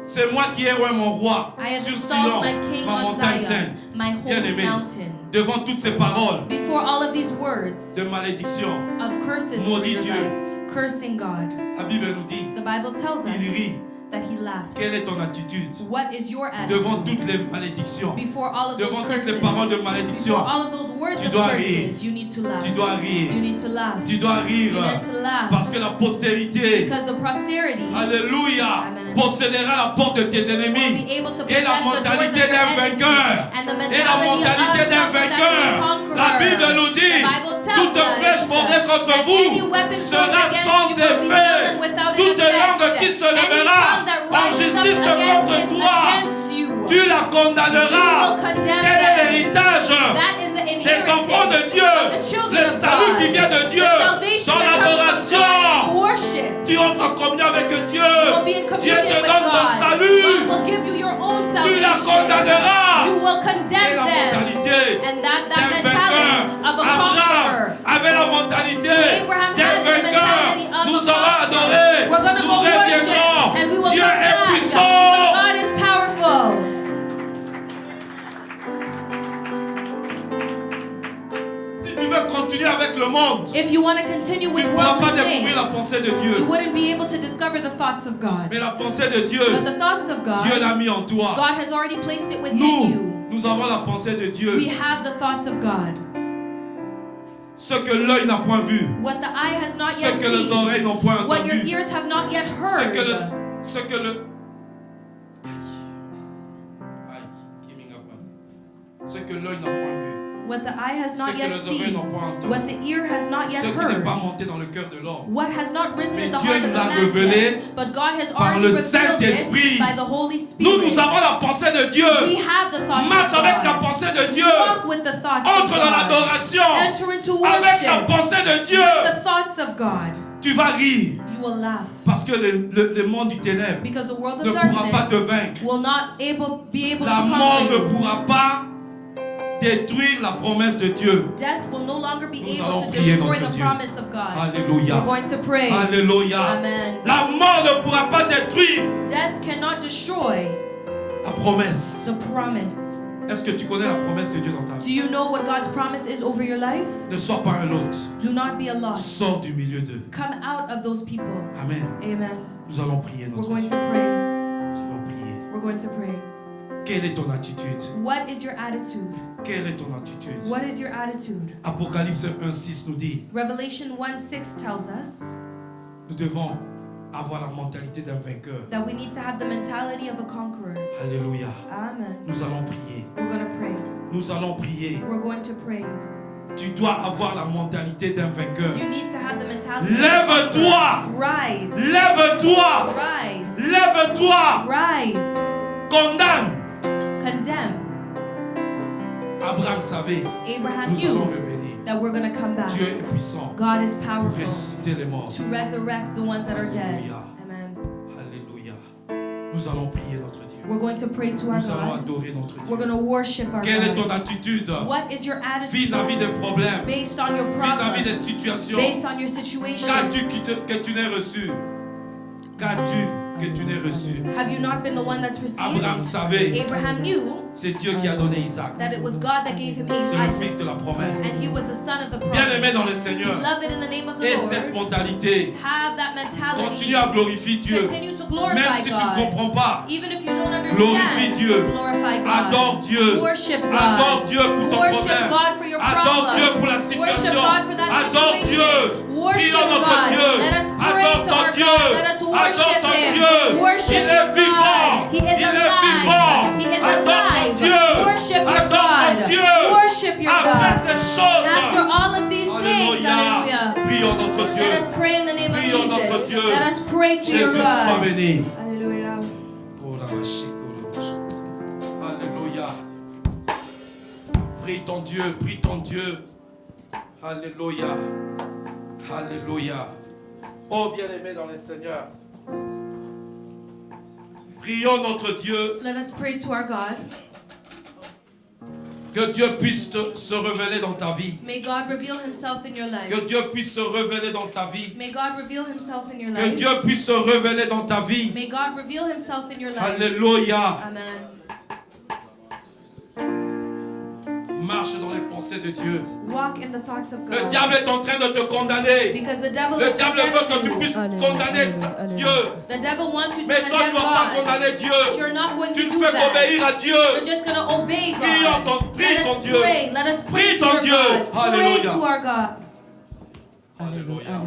C'est moi qui ai roi mon roi I have sur installed Sion, my king ma on montagne Zion, sainte. my holy Bien-aimé, mountain. devant toutes ces paroles Before all of these words de malédiction, of curses over Maudit your Dieu. life, cursing God, la Bible nous dit, the Bible tells il us rit. that he laughs. Quelle est ton attitude What is your devant attitude toutes les malédictions, before all of those devant toutes les curses? paroles de Before malédiction? all of those words Tu of dois curses, rire. you need to laugh. Tu dois rire. You need to laugh. Tu dois rire You need to laugh. parce que la postérité, Because the posterity alléluia, Amen. possédera la porte de tes will ennemis. be able to Et la possess the doors of mentalité your d'un enemies. vainqueur. And the Et la mentalité mentality d'un of someone that is a vainqueur. conqueror. La Bible nous dit, The Bible tells toute us flèche formée contre that any vous weapon sera formed against sans you will be effet. null and without an Toute effect. langue qui se Any lèvera tongue that en rises up justice against contre is toi, against you. tu la condamneras. You will condemn Quel est them. l'héritage That is the des inheritance enfants de Dieu? of the children Le of salut God. qui vient de Dieu The salvation dans that comes from l'adoration. God in worship. Tu entres en communion avec Dieu. You will be in Dieu communion te with donne ton God. salut. God will give you your own Tu la salvation. condamneras. You will Et condemn la them. mentalité And that d'un mentality vainqueur. of a Abraham conqueror. avait la mentalité Abraham d'un had the vainqueur. mentality of Nous a allons conqueror. adorer. We're going to Nous go worship reviendrons. and we will Dieu come est back. puissant. God is powerful. Si tu veux continuer avec le monde, If you want to continue tu with ne pourras pas worldly découvrir la things, pensée de you Dieu. wouldn't be able to discover the thoughts of God. Mais la pensée de Dieu, But the thoughts of Dieu God, l'a mis en toi. God has already placed it within Nous, you. nous avons la pensée de Dieu. We have the thoughts of God. Ce que l'œil n'a point vu, What the eye has not ce yet que les seen, oreilles n'ont point what your entendu, ears have not yet ce heard, que le, ce que le, ce que l'œil n'a point vu, what the eye has ce not que yet les oreilles seen, n'ont pas entendu, what the ear has not yet ce qui n'est pas heard, monté dans le cœur de l'homme. what has not risen Mais in the Dieu heart nous of l'a the man révélé yet, but God has par already le revealed Saint-Esprit. it by the Holy Spirit. Nous avons la pensée de Dieu. We have the thoughts Marche of avec la God. pensée de Dieu. Walk with the thoughts of Entre dans God. l'adoration Enter into avec la worship. pensée de Dieu. The thoughts of God. Tu vas rire You will laugh. parce que le monde du ténèbre Because the world ne of pourra pas te darkness vaincre. will not be able La to mort conquer ne you. pourra pas détruire la promesse de Dieu. Death will no longer be Nous able allons to prier destroy notre the Dieu. promise of God. Alléluia. We're going to pray. Alléluia. Amen. La mort ne pourra pas détruire Death cannot destroy la promesse. the promise. Est-ce que tu connais la promesse de Dieu dans ta Do vie? you know what God's promise is over your life? Ne sois pas un lot. Do not be a lost. Sors du milieu d'eux. Come out of those people. Amen. Amen. Nous allons prier We're notre going Dieu. to pray. Nous allons prier. We're going to pray. Quelle est ton attitude? What is your attitude? Quelle est ton attitude? What is your attitude? Apocalypse 1:6 nous dit, Revelation 1:6 tells us nous devons avoir la mentalité d'un vainqueur. that we need to have the mentality of a conqueror. Alléluia. Amen. Nous allons prier. We're going to pray. Nous allons prier. We're going to pray. Tu dois avoir la mentalité d'un vainqueur. You need to have the mentality of a Lève-toi. conqueror. Rise. Lève-toi. Rise. Lève-toi. Rise. Condamne. Condemn. Abraham savait, Abraham nous allons knew revenir. that we're going to come back. Dieu est puissant God is pour powerful ressusciter les morts. to resurrect the ones that are dead. Alléluia. Amen. Alléluia. Nous allons prier notre Dieu. We're going to pray to our Nous allons God. adorer notre We're going Dieu. to worship our Quelle est ton God. attitude What is your attitude vis-à-vis des problèmes, based on your vis-à-vis des problem, situations? based on your situation? Qu'as-tu que tu n'aies reçu? Qu'as-tu que tu n'aies reçu? Have you not been the one that's Abraham received? savait, Abraham knew C'est Dieu qui a donné Isaac. that it was God that gave him C'est le Isaac, fils de la promesse. and he was the son of the Bien-aimé dans promise. le Seigneur. Beloved in the name of the Et cette Lord, mentalité, have that mentality. continue à glorifier Dieu. Continue to Même glorify si tu ne God. comprends pas, Even if you don't glorifie understand, Dieu. glorify God. Adore Dieu. Worship God. Adore Dieu pour ton Worship problème. God for your Adore problem. Dieu pour la Worship situation. God for that Adore situation. Dieu. Worship Prions notre God. Dieu. Let us pray Adore to ton our Dieu. God. Let us Adore worship ton Him. Dieu. Worship Il your est vivant. God. He is Il est alive. vivant. He is Adore ton alive. Dieu. Worship your Adore ton God. Dieu. Worship your Après God. ces choses, After all of these things, Alléluia. hallelujah. Prions notre Let Dieu. us pray in the name of Prions notre Jesus. Dieu. Let us pray to your Jésus soit God. béni. Hallelujah. Oh, la vache, oh, la vache. Alléluia. Prie ton Dieu, prie ton Dieu. Alléluia. Alléluia. Oh, bien-aimé dans le Seigneur. Prions notre Dieu. Let us pray to our God. Que Dieu puisse se révéler dans ta vie. May God reveal himself in your life. Que Dieu puisse se révéler dans ta vie. May God reveal himself in your Que life. Dieu puisse se révéler dans ta vie. May God reveal himself in your life. Alléluia. Amen. Marche dans les pensées de Dieu. Walk in the thoughts of Le God. diable est en train de te condamner. Because the devil Le is diable veut que tu condemning you. puisses Alléluia, condamner alléluia, Dieu. The devil wants you to Mais toi, tu condemn ne vas pas God. condamner Dieu. You're not going Tu to ne do fais that. qu'obéir à Dieu. You're just going to obey Prie God. prie Let ton us Dieu. pray. Let us pray Prie to ton your Dieu. God. Pray Alléluia. to our God. Alléluia.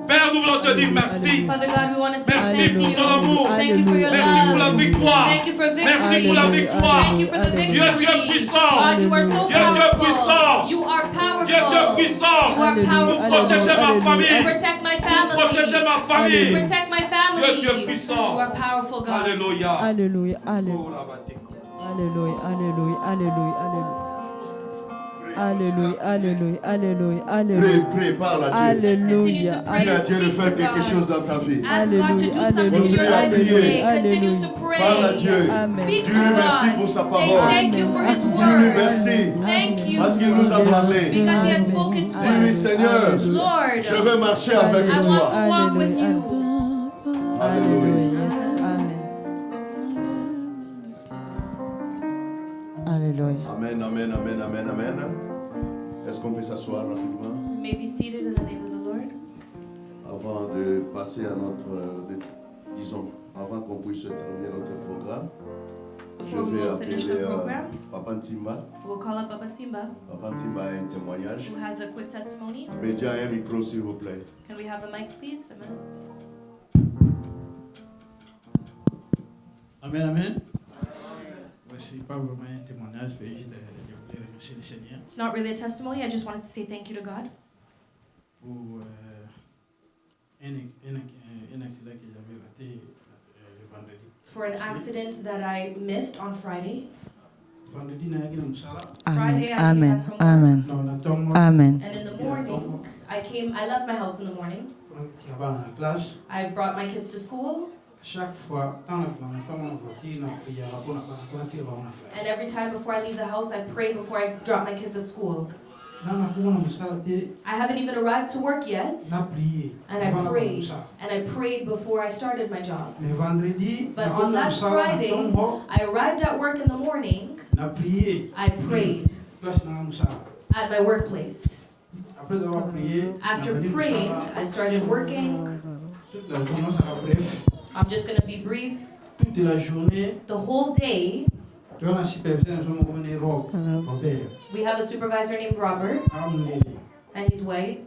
Père, nous voulons te dire merci. Father God, we want to say Merci thank pour you. ton amour. Thank you for your Merci pour la love. victoire. Thank you for Merci victory. pour la victoire. Thank you for the Dieu, victory. Dieu est puissant. God, you are so Dieu est powerful. puissant. You are powerful. Dieu est puissant. You are Alléluia, powerful. Protéger ma famille. Protect my family. Protéger ma famille. Protect my family. Dieu est puissant. You are powerful, God. Alléluia. Alléluia, Oh, alléluia, la vache. alléluia, alléluia, alléluia, alléluia. Alléluia, alléluia, alléluia, alléluia. Prie, parle à Dieu. Alléluia, Prie à Dieu de faire quelque chose dans ta vie. Ask God to do something in your Alléluia, life today. alléluia. Continue to pray. Parle à Dieu. Amen. Speak to Dis-lui merci God. pour sa Say parole. thank you for His Dis-lui word. merci Thank you. parce qu'il nous a parlé. Because He has spoken to Dis-lui, us. Seigneur, Lord, je veux marcher avec I want toi. to walk with you. Alléluia. Yes, amen. Alléluia. Amen, amen, amen, amen, amen. Est-ce qu'on peut s'asseoir rapidement You may be seated in the name of the Lord. avant de passer à notre, disons, avant qu'on puisse terminer notre programme? Je Before we vais will finish the appeler program, Papa Ntimba. we'll call up Papa Timba, Papa Ntimba a un témoignage. who has a quick testimony. Média un micro, s'il vous plaît. Can we have a mic, please? Amen. Amen, amen. Voici pas vraiment un témoignage, mais juste je voulais remercier le Seigneur It's not really a testimony. I just wanted to say thank you to God pour un accident que j'avais raté le vendredi. for an accident that I missed on Friday. Vendredi, na yaki na musala. Friday, I Amen, came back from work. amen, Non, na tongo. amen. And in the morning, I left my house in the morning. Tinha ba na classe. I brought my kids to school. Chaque fois, tant na tongo na voiture na priya ba na tinha ba na And classe. every time before I leave the house, I pray before I drop my kids at school. Na na kuma na musala te I haven't even arrived to work yet. na prier. And I prayed. And I prayed before I started my job. Le vendredi, But na on kuma na that musala na Friday, tongo I arrived at work in the morning. na prier. I prayed Place na musala. at my workplace. Après avoir prié, After praying, I started working. toute la journée sera bref. I'm just going to be brief. Toute la journée, The whole day, tu as un superviseur, nous sommes comme des Robert. we have a supervisor named Robert, Amundele. and he's white.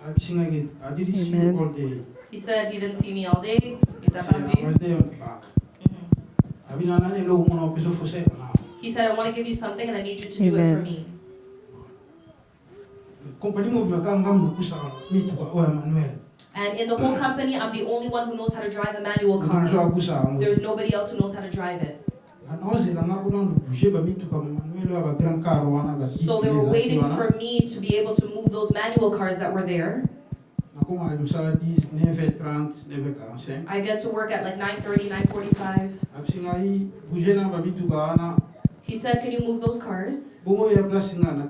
Abisingagi, I did see you Amen. all day. He said he didn't see me all day. Il t'a pas I vu. was there on the back. Mhm. Abinanani lo muna opiso fose na. He said, I want to give you something and I need you to do it Amen. for me. Compagnie mo bimaka ngam kusa mitu kwa o Emmanuel. And in the whole company, I'm the only one who knows how to drive a manual car. Kunzo kusa ngo. There's nobody else who knows how to drive it. Anoze la ngabona bouger ba mitu kwa Emmanuel wa grand car wana ba. So they were waiting for me to be able to move those manual cars that were there. Nakoma alimsala 10 9:30 9:45. I get to work at like 9:30, 9:45. Abisingai bouger na ba mitu kwa wana. He said, can you move those cars? Bongo ya place nga na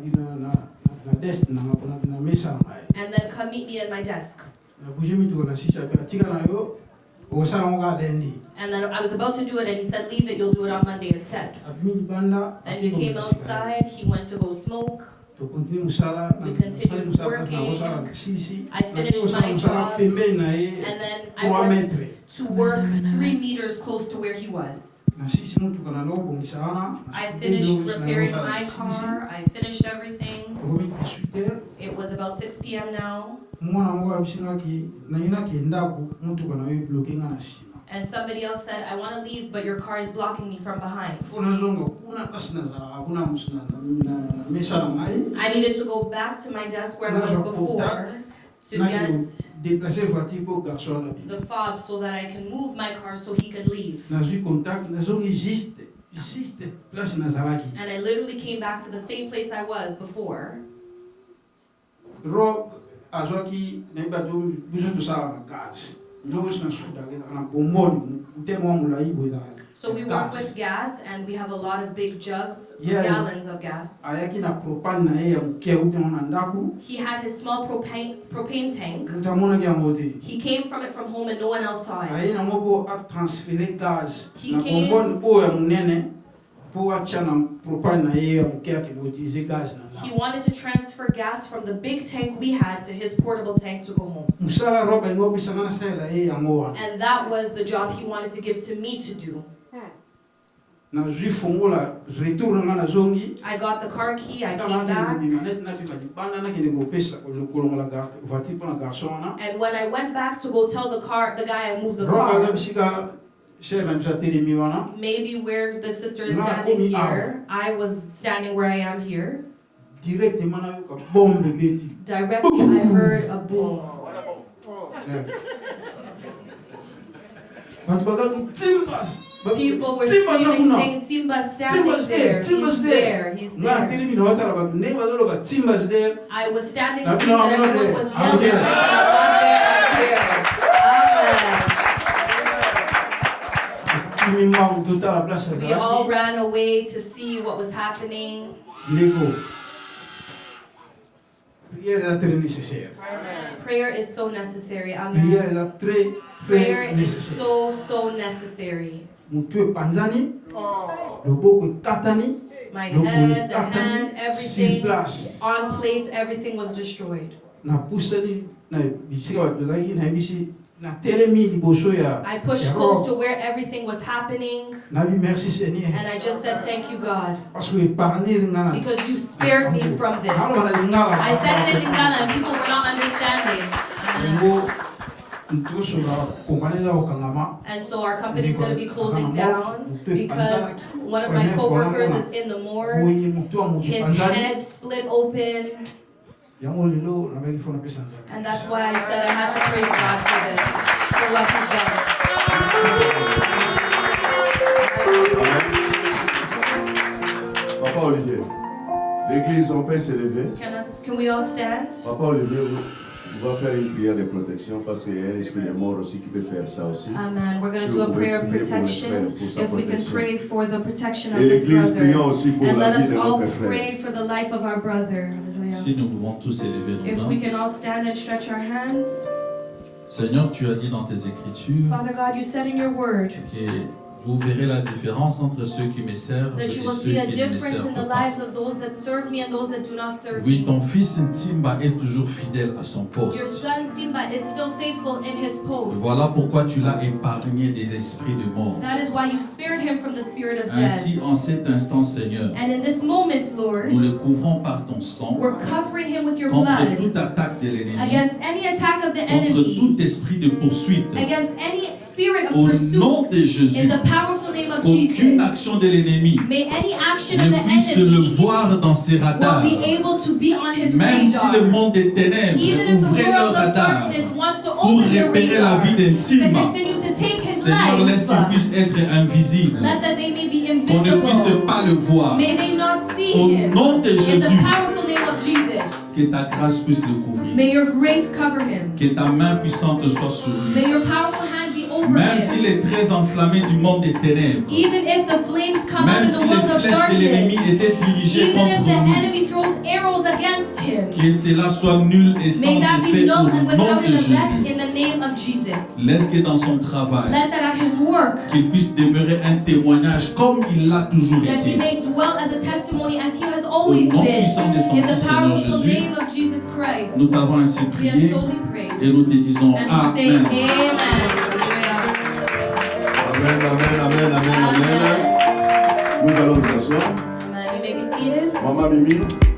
na desk na ngapona na mesa ngai. And then come meet me at my desk. Na bouger mitu kwa na sisa ba tika na yo. okosala ngo ka lendi And then I was about to do it, and he said, leave it, you'll do it on Monday instead. apimi libanda And he came outside, he went to go smoke. tokontinue mosala We continued working. nakosala na sisi I finished my mosala job. pembeni na ye And then I 3 went metre to work 3 meters close to where he was. na sisi mutuka na ndokobongisa wana I finished repairing my car, I finished everything. tokomi 18h It was about 6 p.m. now. mwana moko abisingaki nayinaki ndako mutuka na yo ebloke nga na nsima And somebody else said, I want to leave, but your car is blocking me from behind. fo nazonga kuna kasi nazalaka kuna na mesa na ngai I needed to go back to my desk where I was before to get déplacer voiture po garçon na the fob so that I can move my car so he could leave. nazwi contact nazongi juste place nazalaki And I literally came back to the same place I was before. Rob azwaki nayeba biso tosala na gaz biloko nyonso na suda ezalaka na bomboni motema wa molai boye ezalaka So we work with gas, and we have a lot of big jugs, Yeah. gallons of gas. ayaki na propane na ye ya moke auti yango na ndako He had his small propane tank. moto amonaki yango te He came from it from home, and no one else saw aye it. nango mpo atransfere gaz He na came- bomboni oyo ya monene mpo atya na propane na ye ya moke akende koutilize gaz na He ndako wanted to transfer gas from the big tank we had to his portable tank to go home. mosala rob alingi opesanga nasalela ye yango wana And that was the job he wanted to give to me to do. nazwi fongola retour nanga nazongi I got the car key, I Ntango came nakende back. kobima neti napema libanda nakende kopesa kolongola voiture mpo na garçon wana And when I went back to go tell the guy I moved the rob aza car, bisika chere na biso atelemi wana maybe where the sister is No, standing only here, I was standing where I am here. directement nayoka bombe beti Directly, I heard a boom. bato bakaki timba People were Timba's screaming, not saying, Timba's standing Timba's there. there, Timba's He's there. there. He's nga there. atelemi na watala bato ndenge bazoloba timbas there I was standing, Now, seeing no, that I'm not everyone there. was I'm yelling. here. And I said, I'm not there, I'm here. Amen. kimi mbangu totala place We all azalaki ran away to see what was happening. ndeko prière eza très nécessaire Prayer is so necessary. prière Amen. eza très Prayer très is nécessaire so necessary. motu epanzani loboko ekatani My lokolo head, the ekatani hand, sur everything place on place, everything was destroyed. napusani na bisika bato bazalaki nayebisi natelemi liboso ya I pushed close to where everything was happening, nabi merci seigneur and I just said, thank you, God, parce que epargneli nga na because you spared me from this. aloba na lingala I said it in Lingala, and people were not understanding. yango tosola kompani eza kokangama And so our company is going to be closing down because one of my coworkers is in the morgue. boye motu ya moto His epanzani head split open, yango lelo nabaki fo napesa nzambe and that's why I said I had to praise God for this, for what He's done. Papa Olivier, l'église, on peut s'élever. Can we all stand? Papa Olivier, on va faire une prière de protection parce qu'il y a un esprit de mort aussi qui peut faire ça aussi. Amen. We're going Si to do vous a pouvez prayer of prier pour le frère, protection. pour sa If we can protection. pray for the protection of Et this l'église, prions brother. aussi pour And la let vie us de all notre frère. pray for the life of our brother. Hallelujah. Si nous pouvons tous élever nos If mains. we can all stand and stretch our hands. Seigneur, tu as dit dans tes écritures Father God, you said in your word que vous verrez la différence entre ceux qui me servent et that ceux you will qui see a ne me difference in servent the pas. lives of those that serve me and those that do not serve Oui, me. ton fils Timba est toujours fidèle à son Your poste. son Simba is still faithful in his post. Voilà pourquoi tu l'as épargné des esprits de mort. That is why you spared him from the spirit of death. Ainsi, en cet instant, Seigneur, And in this moment, nous Lord, le couvrons par ton sang we're covering him with your contre blood toute attaque de l'ennemi, against any attack of the contre enemy, tout esprit de poursuite. against any spirit of Au nom de pursuit. Jésus, In the powerful name of qu'aucune Jesus, action de l'ennemi may any action ne of the puisse le enemy voir dans ses will radars. be able to be on his Même si le radar. monde des ténèbres Even if the ouvrait leur world of radar darkness wants to pour open their repérer la radar, vie to d'Intima, continue to take his Seigneur, laisse qu'il life, puisse être invisible, let that they may be qu'on ne puisse invisible. pas le voir. May they not see Au him. nom de In the Jésus, powerful name of Jesus, que ta grâce puisse le couvrir, may your grace cover him. que ta main puissante soit sur lui. May your powerful hand be over Même him. s'il est très enflammé du monde des ténèbres, Even if the flames come out même of si the les world of flèches de l'ennemi darkness, étaient dirigées even if the contre lui, enemy throws arrows against him. Que cela soit nul et sans May that be effet null au and nom without de an effect Jésus. in the name of Jesus. Laisse que dans son travail, Let that at his work, qu'il puisse demeurer un témoignage comme il l'a toujours that he été. may dwell as a testimony as he has Au always nom been. puissant de ton In the Fils Seigneur powerful Jésus, name of Jesus Christ, nous t'avons ainsi we have prié solely prayed. et nous te disons And we say Amen. amen. Amen, amen, amen, amen, amen. Nous allons nous asseoir. Amen. You may be seated. Maman Mimi.